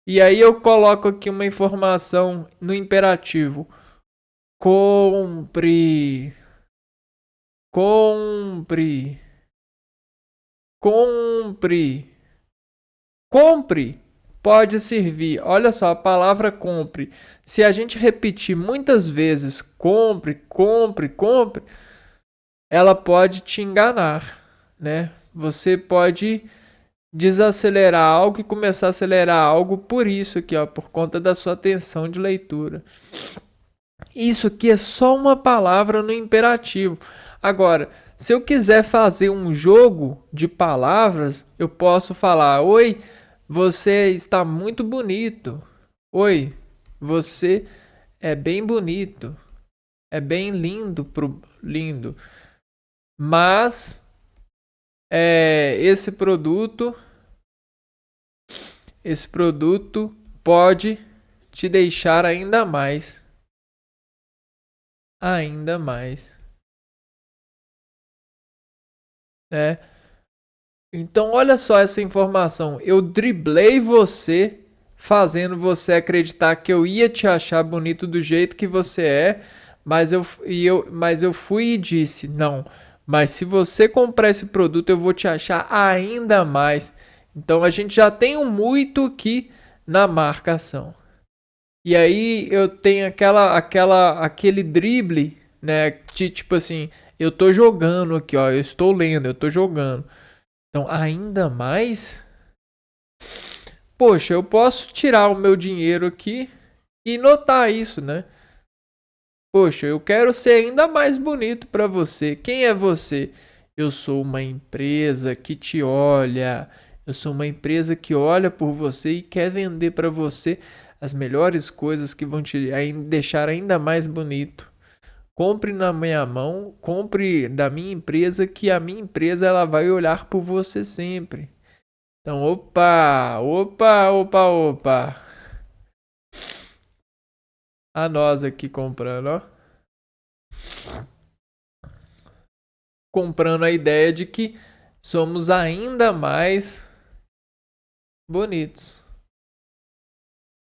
Speaker 1: E aí eu coloco aqui uma informação no imperativo. Compre. Compre. Compre. Compre pode servir. Olha só, a palavra compre. Se a gente repetir muitas vezes compre, compre, compre, ela pode te enganar, né? Você pode desacelerar algo e começar a acelerar algo por isso aqui, ó, por conta da sua atenção de leitura. Isso aqui é só uma palavra no imperativo. Agora, se eu quiser fazer um jogo de palavras, eu posso falar: oi, você está muito bonito. Oi, você é bem bonito. É bem lindo lindo. Mas esse produto pode te deixar ainda mais. Ainda mais. Né? Então, olha só essa informação. Eu driblei você, fazendo você acreditar que eu ia te achar bonito do jeito que você é, mas eu fui e disse: não, mas se você comprar esse produto, eu vou te achar ainda mais. Então, a gente já tem um muito aqui na marcação. E aí eu tenho aquele drible, né? De tipo assim, eu tô jogando aqui, ó. Eu estou lendo, eu tô jogando. Então, ainda mais. Poxa, eu posso tirar o meu dinheiro aqui e notar isso, né? Poxa, eu quero ser ainda mais bonito para você. Quem é você? Eu sou uma empresa que te olha. Eu sou uma empresa que olha por você e quer vender para você as melhores coisas que vão te deixar ainda mais bonito. Compre na minha mão, compre da minha empresa, que a minha empresa ela vai olhar por você sempre. Então, opa, opa, opa, opa. A nós aqui comprando, ó. Comprando a ideia de que somos ainda mais bonitos.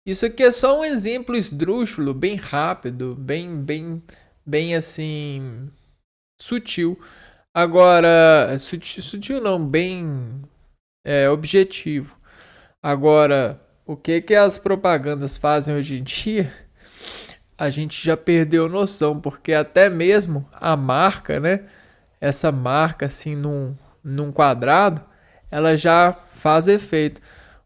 Speaker 1: Isso aqui é só um exemplo esdrúxulo, bem rápido, bem assim, sutil. Agora, sutil não, bem objetivo. Agora, o que as propagandas fazem hoje em dia, a gente já perdeu noção, porque até mesmo a marca, né? Essa marca assim num quadrado, ela já faz efeito.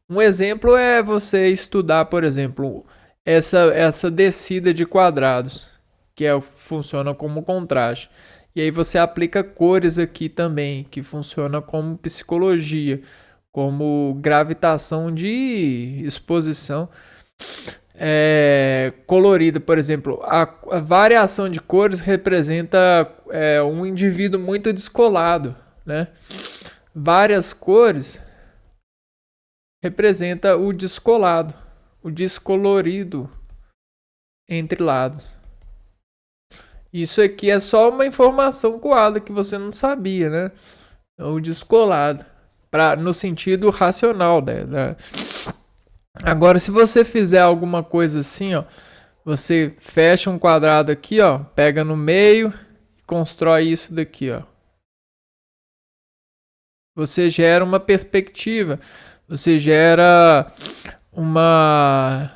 Speaker 1: Um exemplo é você estudar, por exemplo, essa descida de quadrados, funciona como contraste. E aí você aplica cores aqui também, que funciona como psicologia, como gravitação de exposição colorida, por exemplo. A variação de cores representa um indivíduo muito descolado, né? Várias cores representa o descolado, o descolorido entre lados. Isso aqui é só uma informação coada que você não sabia, né? O descolado, no sentido racional, né? Agora, se você fizer alguma coisa assim, ó, você fecha um quadrado aqui, ó, pega no meio e constrói isso daqui, ó. Você gera uma perspectiva, você gera uma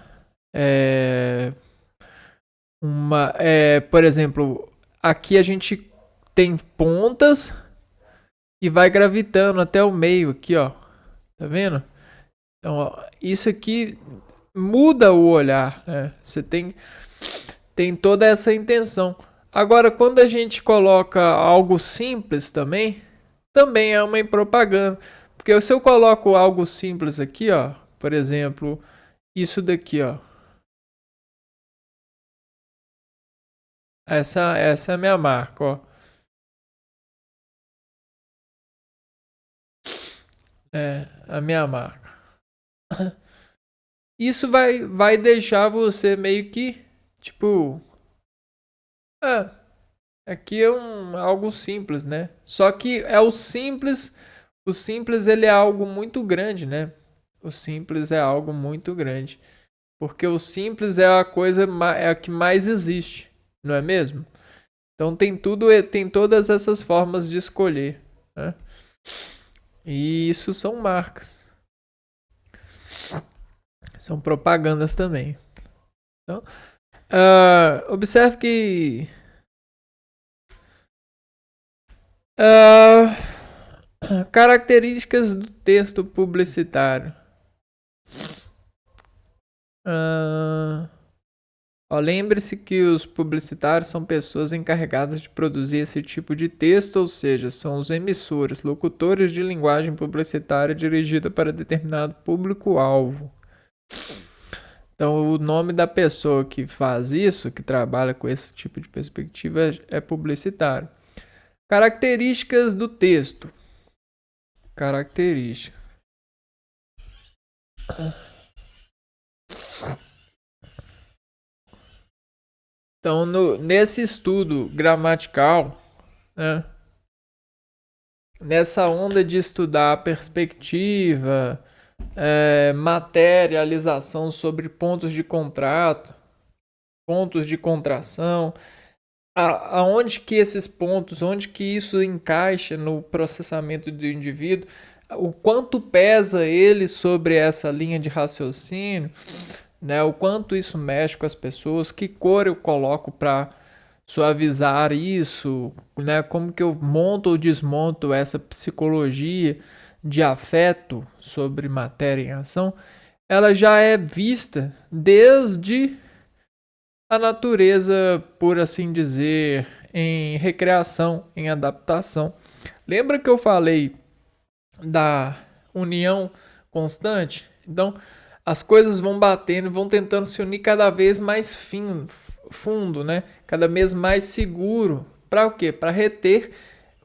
Speaker 1: por exemplo, aqui a gente tem pontas e vai gravitando até o meio aqui, ó. Tá vendo? Então, ó, isso aqui muda o olhar, né? Você tem toda essa intenção. Agora, quando a gente coloca algo simples também é uma propaganda. Porque se eu coloco algo simples aqui, ó, por exemplo, isso daqui, ó. Essa é a minha marca, ó. É a minha marca. Isso vai deixar você meio que, tipo, ah, aqui é algo simples, né? Só que é o simples ele é algo muito grande, né? O simples é algo muito grande. Porque o simples é a coisa é a que mais existe, não é mesmo? Então tem todas essas formas de escolher, né? E isso são marcas. São propagandas também. Então, observe que características do texto publicitário. Lembre-se que os publicitários são pessoas encarregadas de produzir esse tipo de texto, ou seja, são os emissores, locutores de linguagem publicitária dirigida para determinado público-alvo. Então, o nome da pessoa que faz isso, que trabalha com esse tipo de perspectiva, é publicitário. Características do texto. Características. Então, nesse estudo gramatical, né, nessa onda de estudar a perspectiva, materialização sobre pontos de contrato, pontos de contração, aonde que esses pontos, onde que isso encaixa no processamento do indivíduo, o quanto pesa ele sobre essa linha de raciocínio, né? O quanto isso mexe com as pessoas, que cor eu coloco para suavizar isso, né? Como que eu monto ou desmonto essa psicologia de afeto sobre matéria em ação, ela já é vista desde a natureza, por assim dizer, em recreação, em adaptação. Lembra que eu falei da união constante? Então, as coisas vão batendo, vão tentando se unir cada vez mais fundo, né? Cada vez mais seguro. Para o quê? Para reter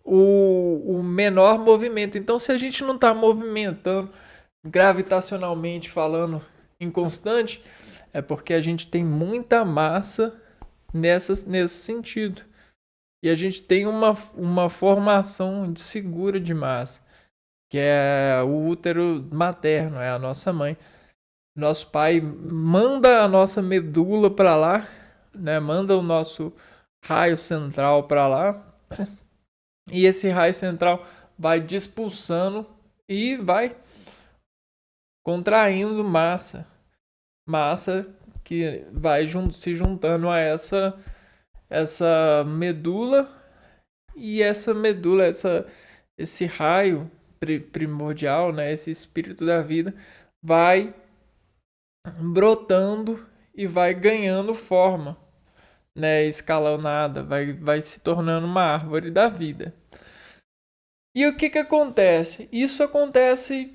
Speaker 1: o menor movimento. Então, se a gente não está movimentando gravitacionalmente falando em constante, é porque a gente tem muita massa nesse sentido. E a gente tem uma formação segura de massa, que é o útero materno, é a nossa mãe. Nosso pai manda a nossa medula para lá, né? Manda o nosso raio central para lá. E esse raio central vai expulsando e vai contraindo massa que vai se juntando a essa medula, e essa medula, esse raio primordial, né, esse espírito da vida, vai brotando e vai ganhando forma, né, escalonada, vai se tornando uma árvore da vida. E o que acontece? Isso acontece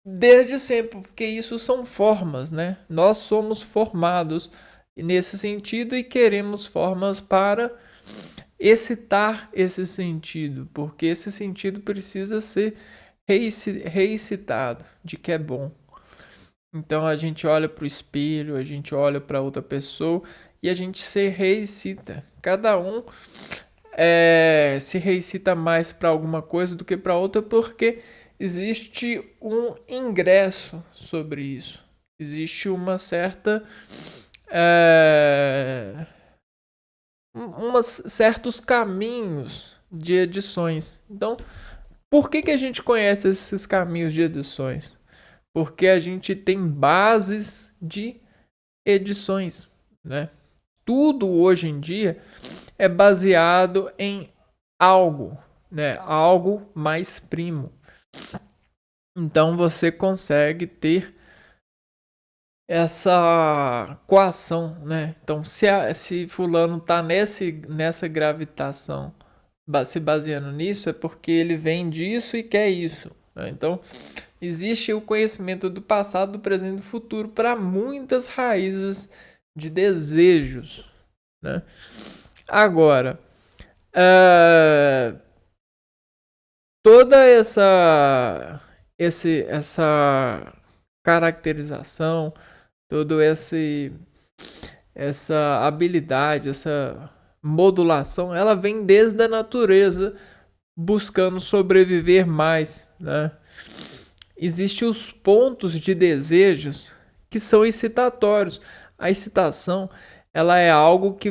Speaker 1: desde sempre, porque isso são formas, né? Nós somos formados nesse sentido e queremos formas para excitar esse sentido, porque esse sentido precisa ser reicitado de que é bom. Então a gente olha para o espelho, a gente olha para outra pessoa e a gente se reicita. Cada um se reicita mais para alguma coisa do que para outra, porque existe um ingresso sobre isso. Existe uma certa certos caminhos de edições. Então, por que a gente conhece esses caminhos de edições? Porque a gente tem bases de edições, né? Tudo hoje em dia é baseado em algo, né? Algo mais primo. Então você consegue ter essa coação, né? Então se fulano tá nessa gravitação, se baseando nisso, é porque ele vem disso e quer isso, né? Então existe o conhecimento do passado, do presente e do futuro para muitas raízes de desejos, né? Agora, toda essa caracterização, toda essa habilidade, essa modulação, ela vem desde a natureza buscando sobreviver mais, né? Existem os pontos de desejos que são excitatórios. A excitação, ela é algo que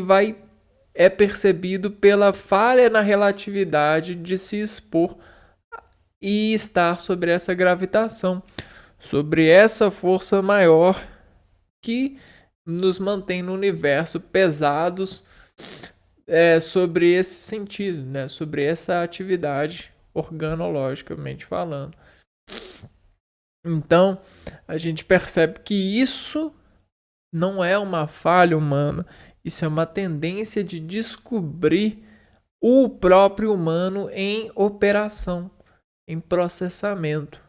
Speaker 1: é percebido pela falha na relatividade de se expor e estar sobre essa gravitação, sobre essa força maior que nos mantém no universo pesados, sobre esse sentido, né? Sobre essa atividade organologicamente falando. Então, a gente percebe que isso não é uma falha humana, isso é uma tendência de descobrir o próprio humano em operação, em processamento.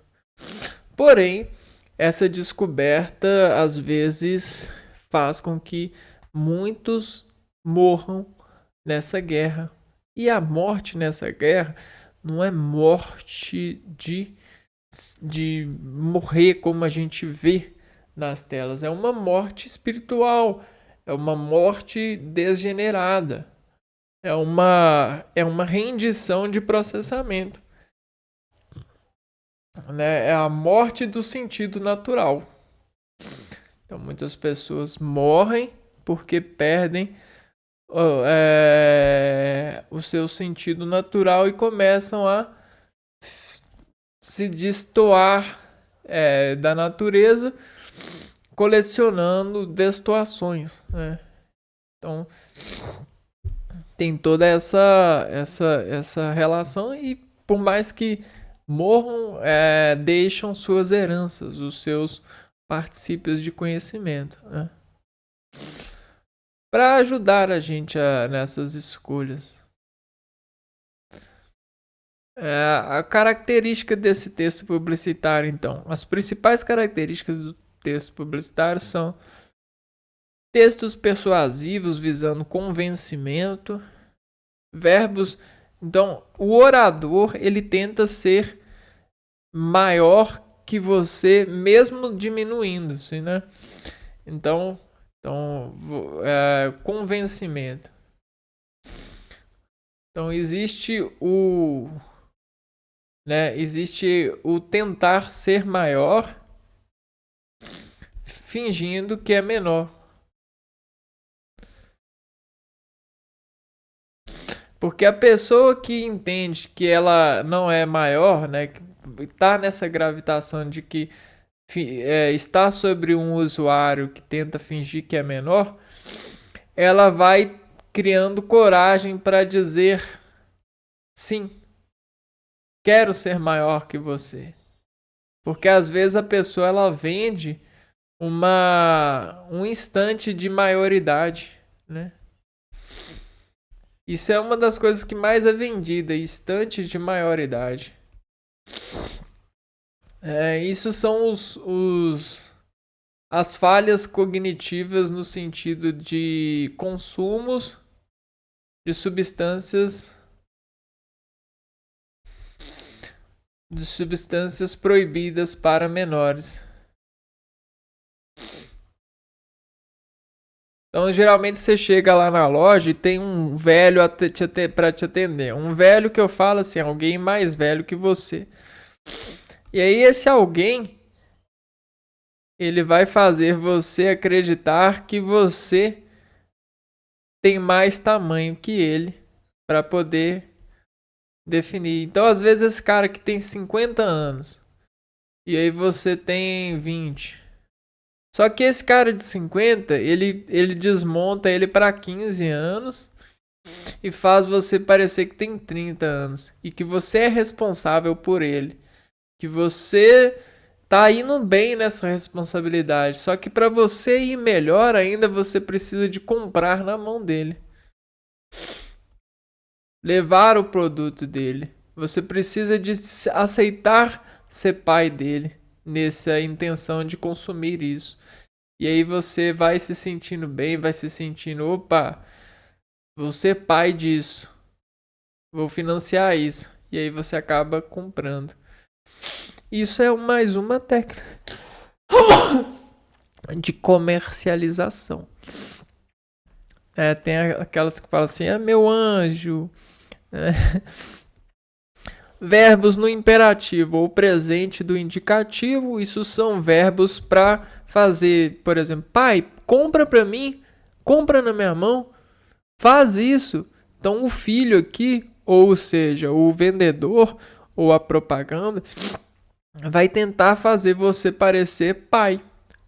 Speaker 1: Porém, essa descoberta às vezes faz com que muitos morram nessa guerra. E a morte nessa guerra não é morte de morrer como a gente vê nas telas. É uma morte espiritual. É uma morte degenerada. É uma rendição de processamento. Né? É a morte do sentido natural. Então muitas pessoas morrem porque perdem o seu sentido natural e começam a se destoar da natureza, colecionando destoações, né? Então tem toda essa relação, e por mais que morram, deixam suas heranças, os seus particípios de conhecimento, né? Para ajudar a gente nessas escolhas. A característica desse texto publicitário, então. As principais características do texto publicitário são textos persuasivos visando convencimento, verbos. Então, o orador, ele tenta ser maior que você, mesmo diminuindo, assim, né? Então convencimento. Então existe existe o tentar ser maior fingindo que é menor. Porque a pessoa que entende que ela não é maior, né, que tá nessa gravitação de que está sobre um usuário que tenta fingir que é menor, ela vai criando coragem para dizer sim, quero ser maior que você. Porque às vezes a pessoa ela vende um instante de maioridade, né? Isso é uma das coisas que mais é vendida, instante de maioridade. Isso são as falhas cognitivas no sentido de consumos de substâncias proibidas para menores. Então, geralmente você chega lá na loja e tem um velho para te atender. Um velho que eu falo assim, alguém mais velho que você. E aí esse alguém, ele vai fazer você acreditar que você tem mais tamanho que ele para poder definir. Então, às vezes esse cara que tem 50 anos e aí você tem 20. Só que esse cara de 50, ele desmonta ele para 15 anos e faz você parecer que tem 30 anos e que você é responsável por ele, que você tá indo bem nessa responsabilidade. Só que para você ir melhor ainda, você precisa de comprar na mão dele. Levar o produto dele. Você precisa de aceitar ser pai dele nessa intenção de consumir isso. E aí você vai se sentindo bem, vai se sentindo, opa, vou ser pai disso. Vou financiar isso. E aí você acaba comprando. Isso é mais uma técnica de comercialização. Tem aquelas que falam assim, meu anjo. Verbos no imperativo ou presente do indicativo, isso são verbos para fazer, por exemplo, pai, compra para mim, compra na minha mão, faz isso. Então o filho aqui, ou seja, o vendedor ou a propaganda, vai tentar fazer você parecer pai.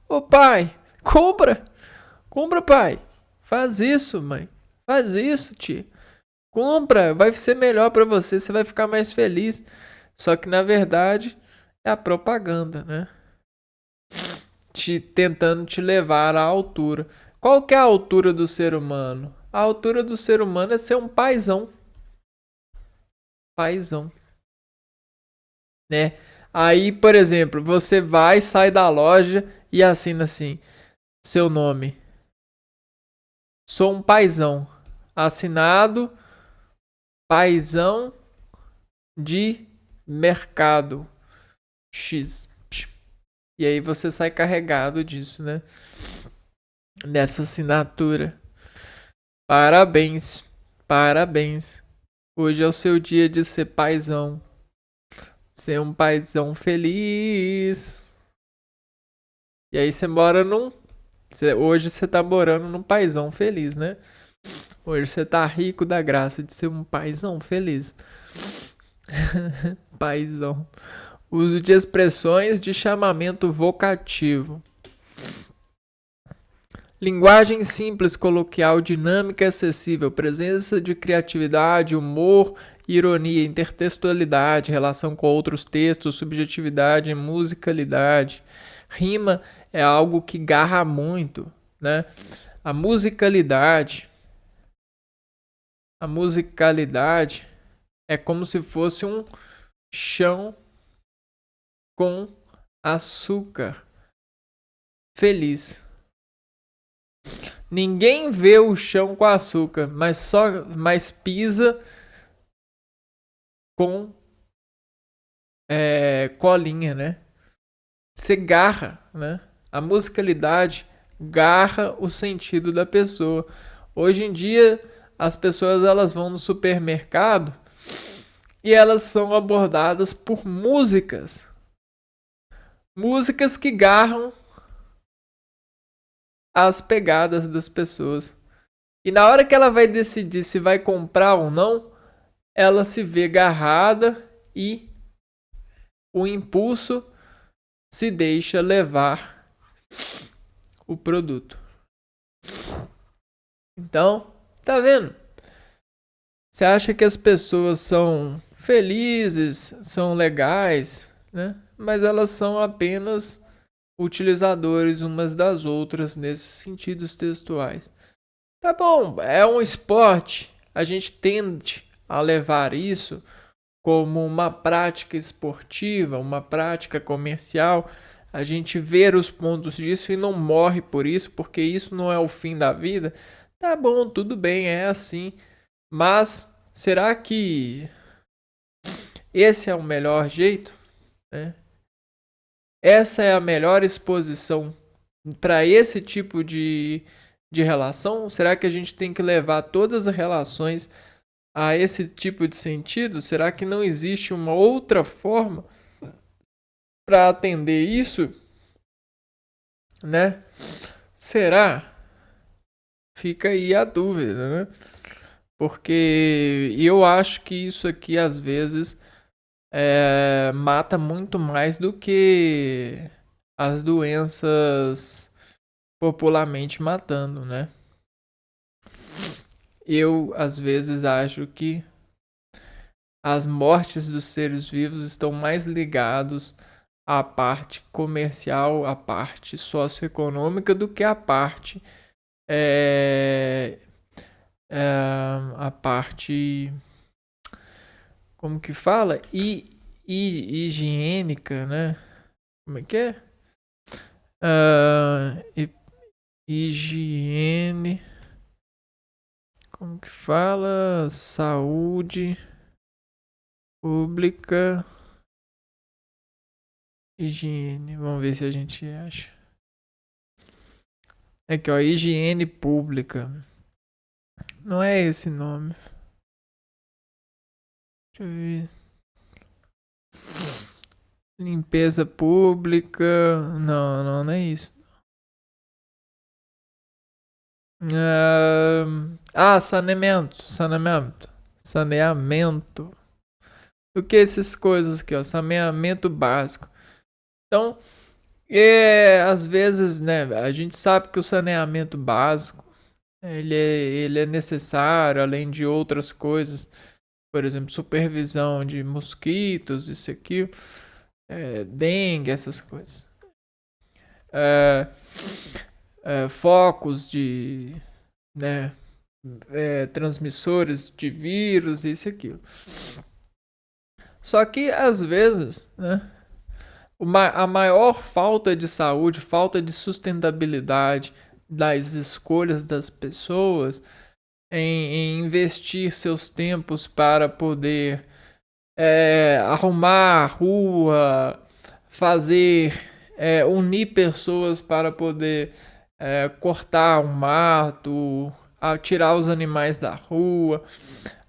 Speaker 1: Ô pai, compra pai, faz isso mãe, faz isso tia. Compra, vai ser melhor para você, você vai ficar mais feliz. Só que na verdade é a propaganda, né? Tentando te levar à altura. Qual que é a altura do ser humano? A altura do ser humano é ser um paizão. Paizão. Né? Aí, por exemplo, você vai, sai da loja e assina assim, seu nome. Sou um paizão. Assinado paizão de mercado X. E aí você sai carregado disso, né? Dessa assinatura. Parabéns. Parabéns. Hoje é o seu dia de ser paizão. Ser um paizão feliz. E aí você mora num... Hoje você tá morando num paizão feliz, né? Hoje você tá rico da graça de ser um paizão feliz. Paizão. Uso de expressões de chamamento vocativo. Linguagem simples, coloquial, dinâmica, acessível. Presença de criatividade, humor, ironia, intertextualidade, relação com outros textos, subjetividade, musicalidade. Rima é algo que garra muito, né? A musicalidade é como se fosse um chão com açúcar. Feliz. Ninguém vê o chão com açúcar, mas pisa com colinha, né? Você garra, né? A musicalidade garra o sentido da pessoa. Hoje em dia, as pessoas elas vão no supermercado e elas são abordadas por músicas. Músicas que garram as pegadas das pessoas. E na hora que ela vai decidir se vai comprar ou não, ela se vê garrada e o impulso se deixa levar o produto. Então, tá vendo? Você acha que as pessoas são felizes, são legais, né? Mas elas são apenas utilizadores umas das outras nesses sentidos textuais. Tá bom, é um esporte. A gente tende a levar isso como uma prática esportiva, uma prática comercial. A gente vê os pontos disso e não morre por isso, porque isso não é o fim da vida. Tá bom, tudo bem, é assim. Mas será que esse é o melhor jeito? Né? Essa é a melhor exposição para esse tipo de relação? Será que a gente tem que levar todas as relações a esse tipo de sentido? Será que não existe uma outra forma para atender isso? Né? Será? Fica aí a dúvida, né? Porque eu acho que isso aqui às vezes mata muito mais do que as doenças popularmente matando, né? Eu às vezes acho que as mortes dos seres vivos estão mais ligados à parte comercial, à parte socioeconômica do que à parte a parte, como que fala? Higiênica, né? Como é que é? Higiene. Como que fala? Saúde pública. Higiene. Vamos ver se a gente acha. Aqui, ó. Higiene pública. Não é esse nome. Deixa eu ver. Limpeza pública. Não é isso. Saneamento. O que essas coisas aqui, ó? Saneamento básico. Então, às vezes, né, a gente sabe que o saneamento básico ele é necessário, além de outras coisas, por exemplo, supervisão de mosquitos, isso aqui, dengue, essas coisas. Focos de, né, transmissores de vírus, isso e aquilo. Só que às vezes, né, a maior falta de saúde, falta de sustentabilidade das escolhas das pessoas em investir seus tempos para poder arrumar a rua, fazer, unir pessoas para poder cortar um mato, tirar os animais da rua,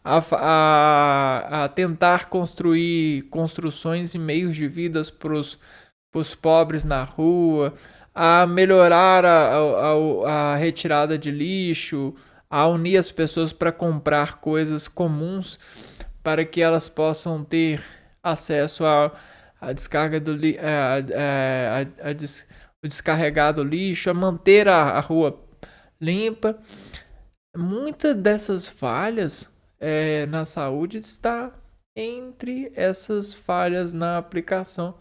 Speaker 1: a tentar construir construções e meios de vida para os pobres na rua, a melhorar a retirada de lixo, a unir as pessoas para comprar coisas comuns para que elas possam ter acesso à descarga do o descarregar do lixo, a manter a rua limpa. Muitas dessas falhas na saúde está entre essas falhas na aplicação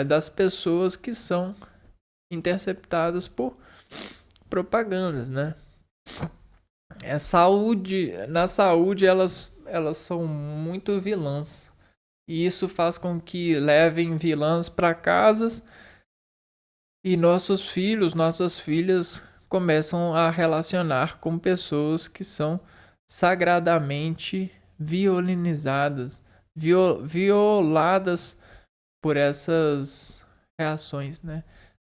Speaker 1: das pessoas que são interceptadas por propagandas, né? Na saúde elas são muito vilãs. E isso faz com que levem vilãs para casas e nossos filhos, nossas filhas começam a relacionar com pessoas que são sagradamente violinizadas, violadas por essas reações, né,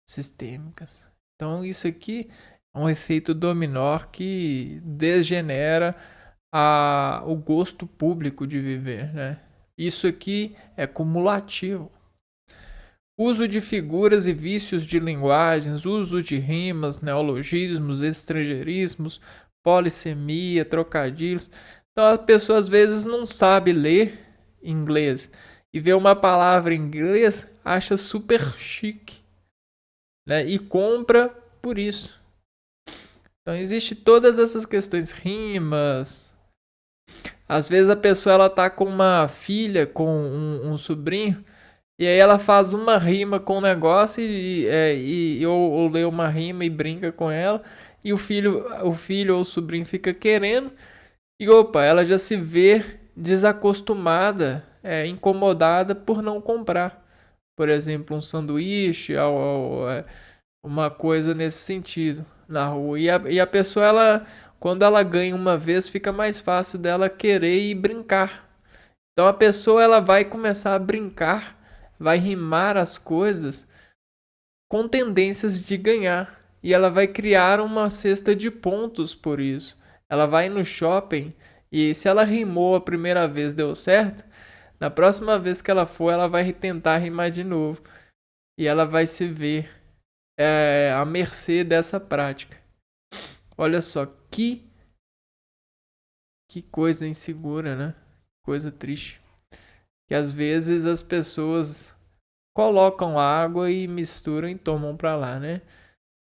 Speaker 1: sistêmicas. Então isso aqui é um efeito dominó que degenera o gosto público de viver, né? Isso aqui é cumulativo. Uso de figuras e vícios de linguagens, uso de rimas, neologismos, estrangeirismos, polissemia, trocadilhos. Então a pessoa às vezes não sabe ler inglês e vê uma palavra em inglês, acha super chique, né? E compra por isso. Então existe todas essas questões, rimas. Às vezes a pessoa ela tá com uma filha, com um sobrinho, e aí ela faz uma rima com o negócio ou lê uma rima e brinca com ela, e o filho ou o sobrinho fica querendo, e opa, ela já se vê desacostumada, incomodada por não comprar. Por exemplo, um sanduíche ou uma coisa nesse sentido na rua. E a pessoa, quando ela ganha uma vez, fica mais fácil dela querer ir brincar. Então a pessoa ela vai começar a brincar, vai rimar as coisas com tendências de ganhar. E ela vai criar uma cesta de pontos por isso. Ela vai no shopping e se ela rimou a primeira vez deu certo, na próxima vez que ela for, ela vai tentar rimar de novo. E ela vai se ver à mercê dessa prática. Olha só, que coisa insegura, né? Coisa triste. Que às vezes as pessoas colocam água e misturam e tomam pra lá, né?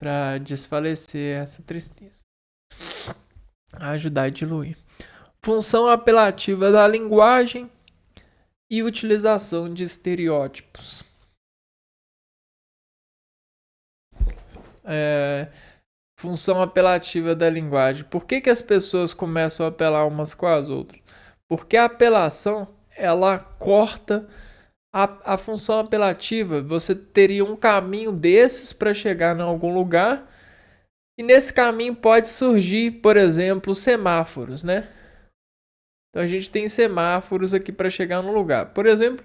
Speaker 1: Pra desfalecer essa tristeza. Ajudar a diluir. Função apelativa da linguagem e utilização de estereótipos. Função apelativa da linguagem. Por que as pessoas começam a apelar umas com as outras? Porque a apelação, ela corta a função apelativa. Você teria um caminho desses para chegar em algum lugar. E nesse caminho pode surgir, por exemplo, semáforos, né? Então a gente tem semáforos aqui para chegar no lugar. Por exemplo,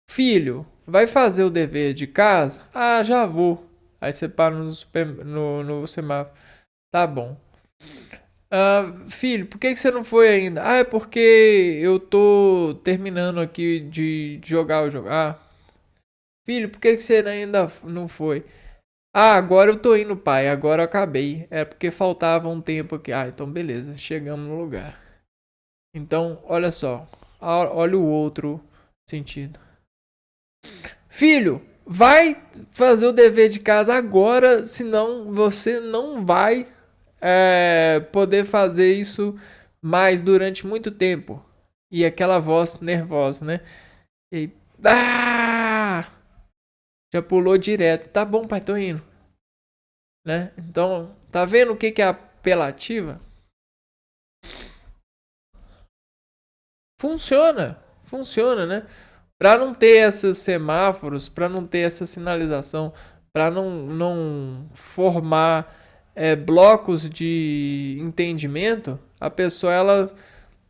Speaker 1: filho, vai fazer o dever de casa? Ah, já vou. Aí você para no semáforo. Tá bom. Filho, por que você não foi ainda? Ah, é porque eu tô terminando aqui de jogar o jogo. Ah, filho, por que você ainda não foi? Ah, agora eu tô indo, pai. Agora eu acabei. É porque faltava um tempo aqui. Ah, então beleza. Chegamos no lugar. Então, olha só. Olha o outro sentido. Filho, vai fazer o dever de casa agora, senão você não vai poder fazer isso mais durante muito tempo. E aquela voz nervosa, né? E já pulou direto. Tá bom, pai, tô indo. Né? Então, tá vendo o que é apelativa? Funciona, né? Para não ter esses semáforos, para não ter essa sinalização, para não formar blocos de entendimento, a pessoa ela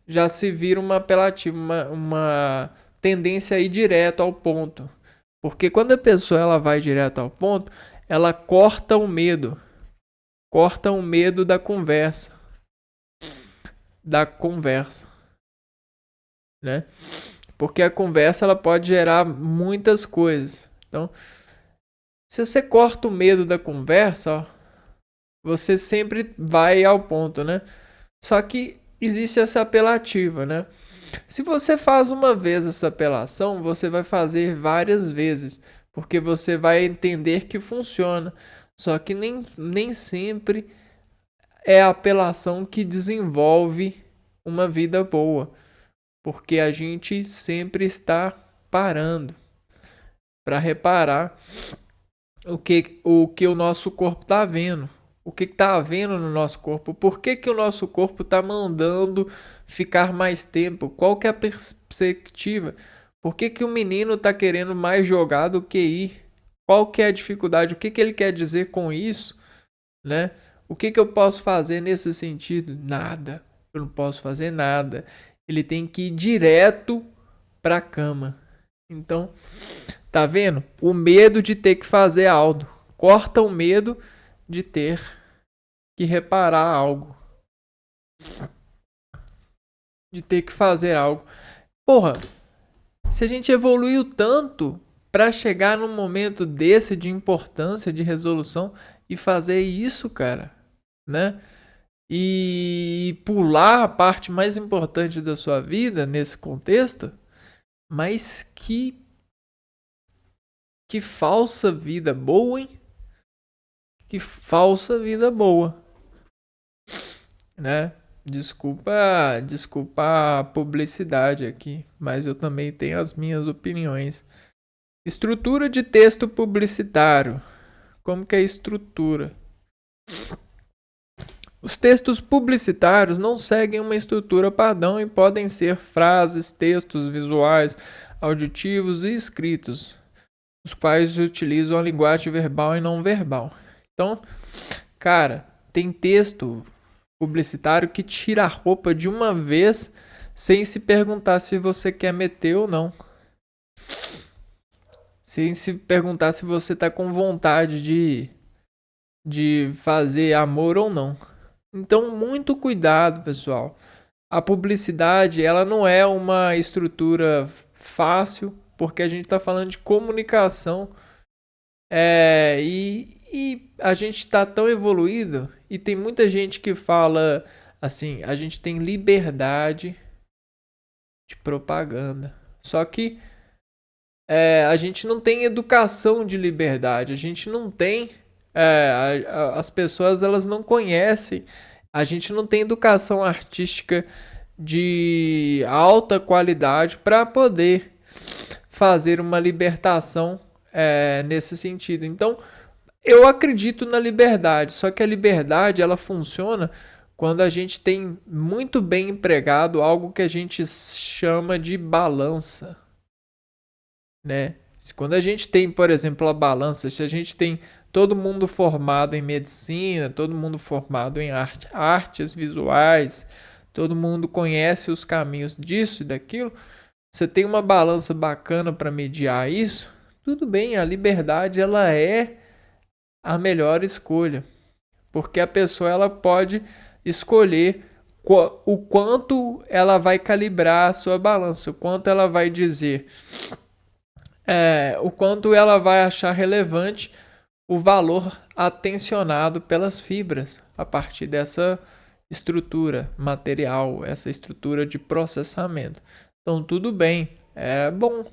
Speaker 1: já se vira uma apelativa, uma tendência a ir direto ao ponto. Porque quando a pessoa ela vai direto ao ponto, ela corta o medo. Corta o medo da conversa. Né? Porque a conversa ela pode gerar muitas coisas. Então, se você corta o medo da conversa, ó, você sempre vai ao ponto, né? Só que existe essa apelativa, né? Se você faz uma vez essa apelação, você vai fazer várias vezes, porque você vai entender que funciona. Só que nem sempre é a apelação que desenvolve uma vida boa, porque a gente sempre está parando para reparar o que o nosso corpo está vendo. O que está havendo no nosso corpo? Por que o nosso corpo está mandando ficar mais tempo? Qual que é a perspectiva? Por que o menino está querendo mais jogar do que ir? Qual que é a dificuldade? O que ele quer dizer com isso? Né? O que eu posso fazer nesse sentido? Nada. Eu não posso fazer nada. Ele tem que ir direto para a cama. Então, tá vendo? O medo de ter que fazer algo. Corta o medo de ter que reparar algo. De ter que fazer algo. Porra, se a gente evoluiu tanto para chegar num momento desse de importância, de resolução e fazer isso, cara, né? E pular a parte mais importante da sua vida nesse contexto, Mas que falsa vida boa, hein? Que falsa vida boa, né? Desculpa a publicidade aqui, mas eu também tenho as minhas opiniões. Estrutura de texto publicitário. Como que é a estrutura? Os textos publicitários não seguem uma estrutura padrão e podem ser frases, textos visuais, auditivos e escritos, os quais utilizam a linguagem verbal e não verbal. Então, cara, tem texto publicitário que tira a roupa de uma vez sem se perguntar se você quer meter ou não. Sem se perguntar se você tá com vontade de fazer amor ou não. Então, muito cuidado, pessoal. A publicidade, ela não é uma estrutura fácil, porque a gente está falando de comunicação. E a gente está tão evoluído e tem muita gente que fala assim, a gente tem liberdade de propaganda. Só que a gente não tem educação de liberdade, a gente não tem. As pessoas elas não conhecem, a gente não tem educação artística de alta qualidade para poder fazer uma libertação nesse sentido. Então, eu acredito na liberdade, só que a liberdade ela funciona quando a gente tem muito bem empregado algo que a gente chama de balança, né? Quando a gente tem, por exemplo, a balança, se a gente tem todo mundo formado em medicina, todo mundo formado em artes visuais, todo mundo conhece os caminhos disso e daquilo, você tem uma balança bacana para mediar isso, tudo bem, a liberdade ela é a melhor escolha, porque a pessoa ela pode escolher o quanto ela vai calibrar a sua balança, o quanto ela vai dizer, o quanto ela vai achar relevante o valor atencionado pelas fibras a partir dessa estrutura material, essa estrutura de processamento. Então tudo bem, é bom,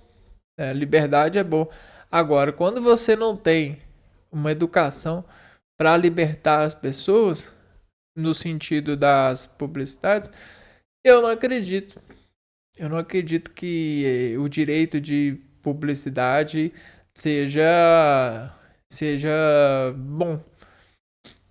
Speaker 1: liberdade é bom. Agora, quando você não tem uma educação para libertar as pessoas, no sentido das publicidades, eu não acredito. Eu não acredito que o direito de publicidade seja bom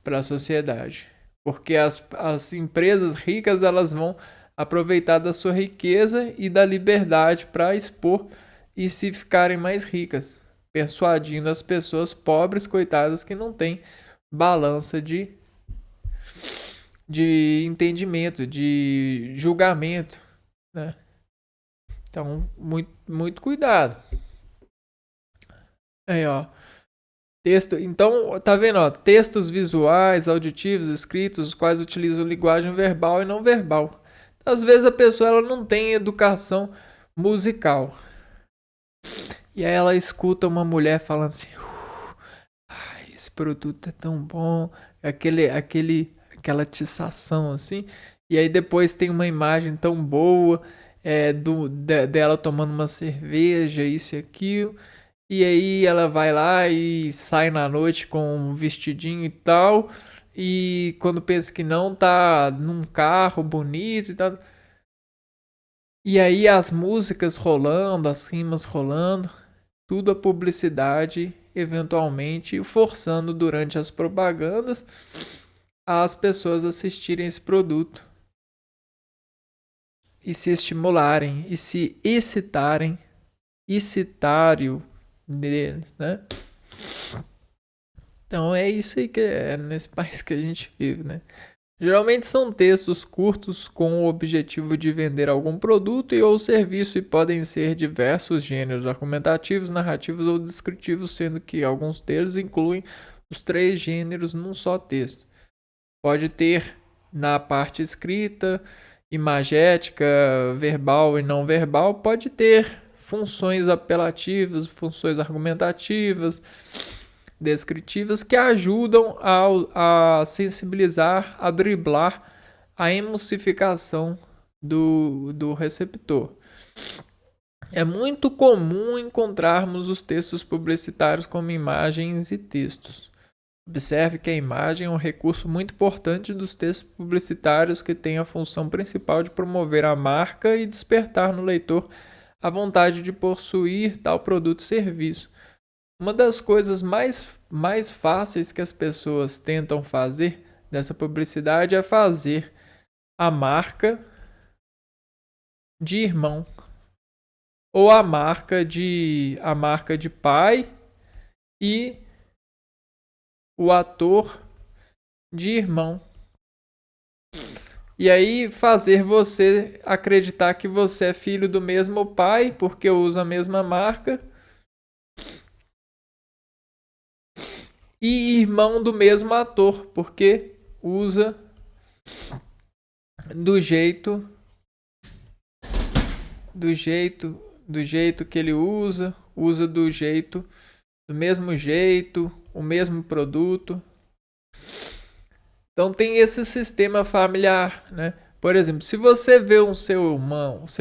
Speaker 1: para a sociedade. Porque as empresas ricas elas vão aproveitar da sua riqueza e da liberdade para expor e se ficarem mais ricas, persuadindo as pessoas pobres, coitadas, que não têm balança de entendimento, de julgamento, né? Então, muito cuidado. Aí, ó. Texto, então, tá vendo, ó, textos visuais, auditivos, escritos, os quais utilizam linguagem verbal e não verbal. Às vezes a pessoa ela não tem educação musical. E aí ela escuta uma mulher falando assim: esse produto é tão bom, aquela tiçação assim. E aí depois tem uma imagem tão boa dela tomando uma cerveja, isso e aquilo. E aí ela vai lá e sai na noite com um vestidinho e tal. E quando pensa que não, tá num carro bonito e tal. E aí as músicas rolando, as rimas rolando, tudo a publicidade eventualmente forçando durante as propagandas as pessoas assistirem esse produto e se estimularem e se excitarem, excitário deles, né? Então é isso aí que é nesse país que a gente vive, né? Geralmente são textos curtos com o objetivo de vender algum produto ou serviço e podem ser diversos gêneros argumentativos, narrativos ou descritivos, sendo que alguns deles incluem os 3 gêneros num só texto. Pode ter na parte escrita, imagética, verbal e não verbal, pode ter funções apelativas, funções argumentativas, descritivas que ajudam a sensibilizar, a driblar a emulsificação do receptor. É muito comum encontrarmos os textos publicitários como imagens e textos. Observe que a imagem é um recurso muito importante dos textos publicitários que tem a função principal de promover a marca e despertar no leitor a vontade de possuir tal produto e serviço. Uma das coisas mais fáceis que as pessoas tentam fazer dessa publicidade é fazer a marca de irmão ou a marca de pai e o ator de irmão. E aí fazer você acreditar que você é filho do mesmo pai porque usa a mesma marca e irmão do mesmo ator porque usa do jeito do jeito do jeito que ele usa do mesmo jeito, o mesmo produto. Então tem esse sistema familiar, né? Por exemplo, se você vê seu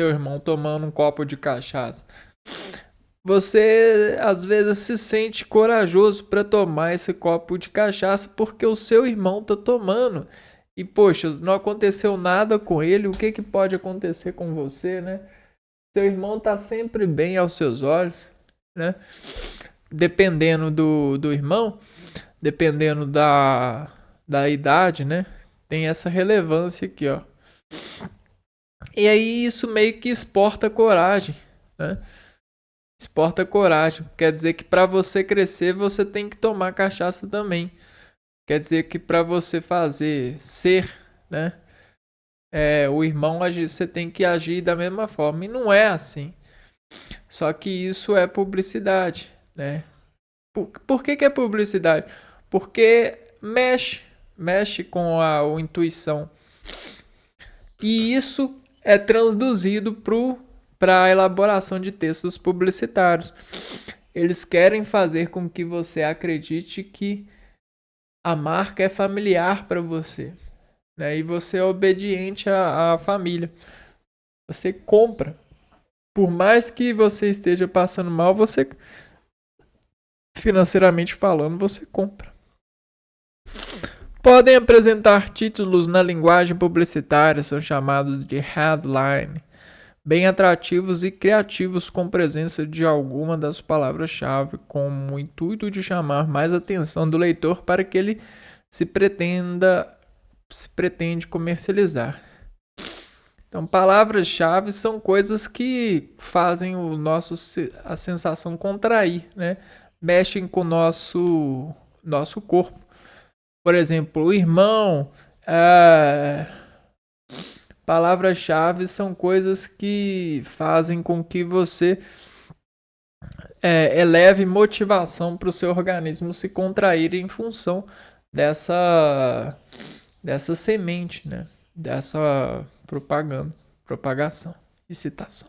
Speaker 1: irmão tomando um copo de cachaça, você às vezes se sente corajoso para tomar esse copo de cachaça porque o seu irmão tá tomando. E poxa, não aconteceu nada com ele, o que pode acontecer com você, né? Seu irmão tá sempre bem aos seus olhos, né? Dependendo do irmão, dependendo da idade, né? Tem essa relevância aqui, ó. E aí isso meio que exporta coragem, né? Exporta coragem. Quer dizer que para você crescer, você tem que tomar cachaça também. Quer dizer que para você ser, né? O irmão, você tem que agir da mesma forma. E não é assim. Só que isso é publicidade, né? Por que é publicidade? Porque mexe com a intuição. E isso é transduzido para a elaboração de textos publicitários. Eles querem fazer com que você acredite que a marca é familiar para você, né? E você é obediente à família. Você compra. Por mais que você esteja passando mal, você, financeiramente falando, você compra. Podem apresentar títulos na linguagem publicitária, são chamados de headline, bem atrativos e criativos com presença de alguma das palavras-chave, com o intuito de chamar mais atenção do leitor para que ele se pretende comercializar. Então, palavras-chave são coisas que fazem a sensação contrair, né? Mexem com o nosso corpo. Por exemplo, o irmão. Palavras-chave são coisas que fazem com que você eleve motivação para o seu organismo se contrair em função dessa semente, né? Dessa propagação e citação.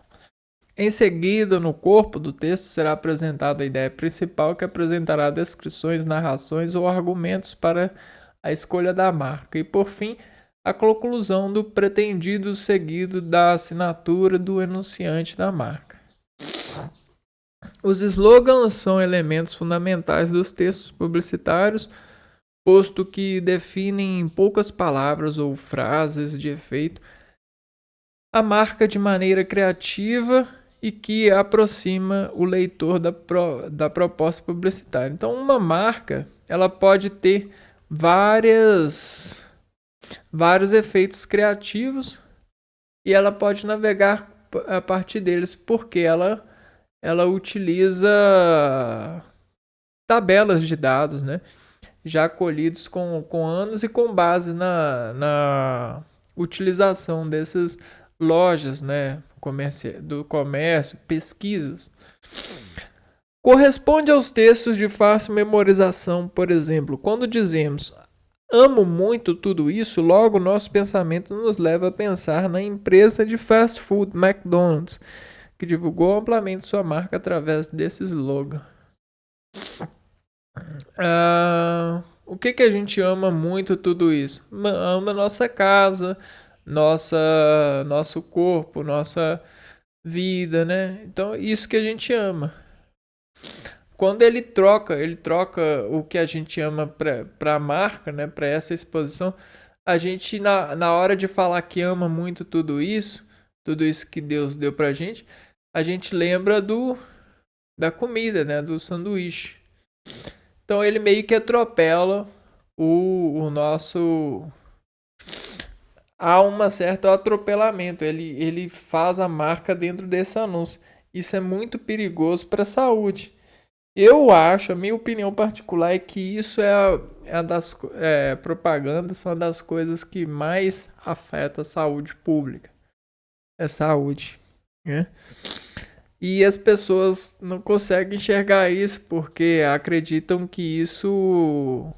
Speaker 1: Em seguida, no corpo do texto será apresentada a ideia principal, que apresentará descrições, narrações ou argumentos para a escolha da marca. E, por fim, a conclusão do pretendido seguido da assinatura do enunciante da marca. Os slogans são elementos fundamentais dos textos publicitários, posto que definem em poucas palavras ou frases de efeito a marca de maneira criativa e que aproxima o leitor da proposta publicitária. Então, uma marca ela pode ter vários efeitos criativos e ela pode navegar a partir deles, porque ela utiliza tabelas de dados, né? Já colhidos com anos e com base na utilização dessas lojas, né? Do comércio, pesquisas. Corresponde aos textos de fácil memorização, por exemplo, quando dizemos amo muito tudo isso, logo nosso pensamento nos leva a pensar na empresa de fast food McDonald's, que divulgou amplamente sua marca através desse slogan. O que a gente ama muito tudo isso? Ama nossa casa, nosso corpo, vida, né? Então, isso que a gente ama. Quando ele troca o que a gente ama para a marca, né, para essa exposição, a gente na hora de falar que ama muito tudo isso que Deus deu pra gente, a gente lembra da comida, né, do sanduíche. Então ele meio que atropela o nosso. Há um certo atropelamento. Ele faz a marca dentro desse anúncio. Isso é muito perigoso para a saúde. Eu acho, a minha opinião particular é que isso é a das propagandas, uma das coisas que mais afeta a saúde pública. É saúde, né? E as pessoas não conseguem enxergar isso porque acreditam que isso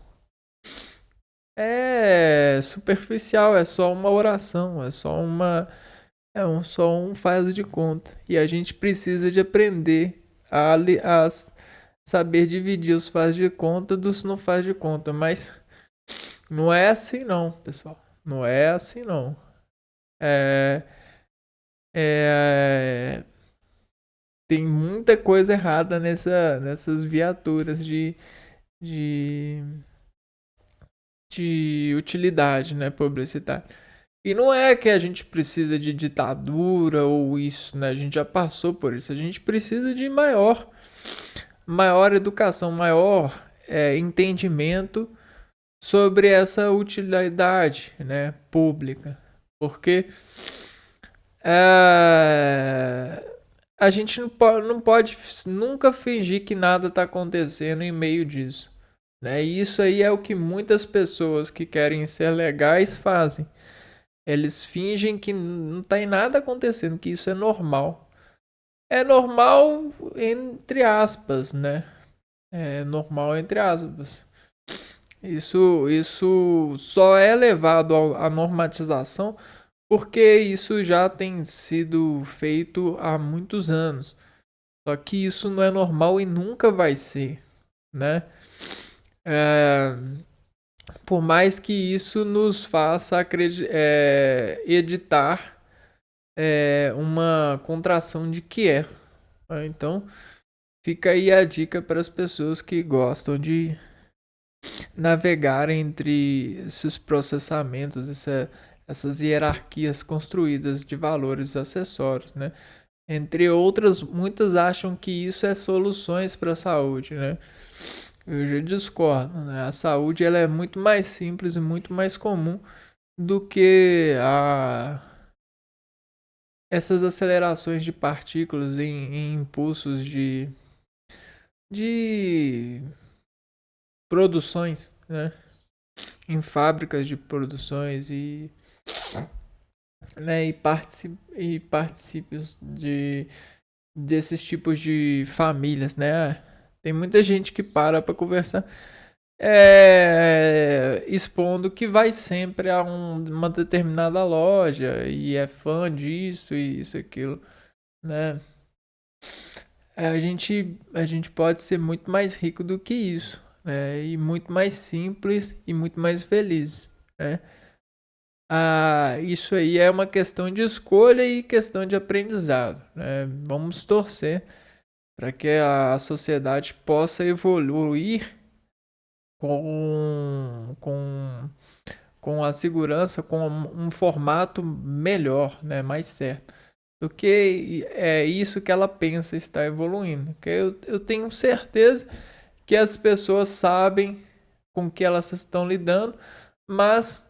Speaker 1: é superficial, é só uma oração, é só só um faz de conta. E a gente precisa de aprender a saber dividir os faz de conta dos não faz de conta, mas não é assim não, pessoal. Não é assim não. É, é, tem muita coisa errada nessas viaturas de, de utilidade, né, publicitária. E não é que a gente precisa de ditadura ou isso, né? A gente já passou por isso. A gente precisa de maior educação, maior entendimento sobre essa utilidade, né, pública. Porque a gente não pode nunca fingir que nada está acontecendo em meio disso. Né? E isso aí é o que muitas pessoas que querem ser legais fazem. Eles fingem que não tem nada acontecendo, que isso é normal. É normal entre aspas, né? É normal entre aspas. Isso só é levado à normatização porque isso já tem sido feito há muitos anos. Só que isso não é normal e nunca vai ser, né? É, por mais que isso nos faça editar uma contração de que é. Então, fica aí a dica para as pessoas que gostam de navegar entre esses processamentos, essas hierarquias construídas de valores acessórios, né? Entre outras, muitas acham que isso é soluções para a saúde, né? Eu já discordo, né? A saúde ela é muito mais simples e muito mais comum do que essas acelerações de partículas em impulsos de produções, né? Em fábricas de produções né, e particípios desses tipos de famílias, né? Tem muita gente que para conversar expondo que vai sempre a uma determinada loja e é fã disso e isso aquilo, né? A gente pode ser muito mais rico do que isso, né? E muito mais simples e muito mais feliz, né? Isso aí é uma questão de escolha e questão de aprendizado, né? Vamos torcer para que a sociedade possa evoluir com a segurança, com um formato melhor, né? Mais certo. Do que é isso que ela pensa estar evoluindo. Porque eu tenho certeza que as pessoas sabem com que elas estão lidando, mas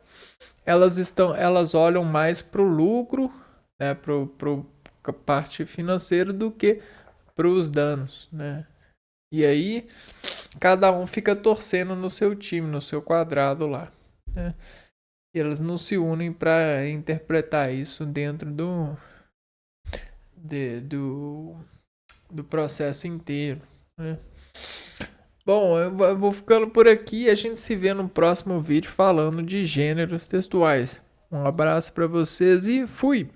Speaker 1: elas olham mais para o lucro, né, para a parte financeira do que para os danos, né? E aí cada um fica torcendo no seu time, no seu quadrado lá, né? E elas não se unem para interpretar isso dentro do processo inteiro, né? Bom, eu vou ficando por aqui e a gente se vê no próximo vídeo falando de gêneros textuais. Um abraço para vocês e fui!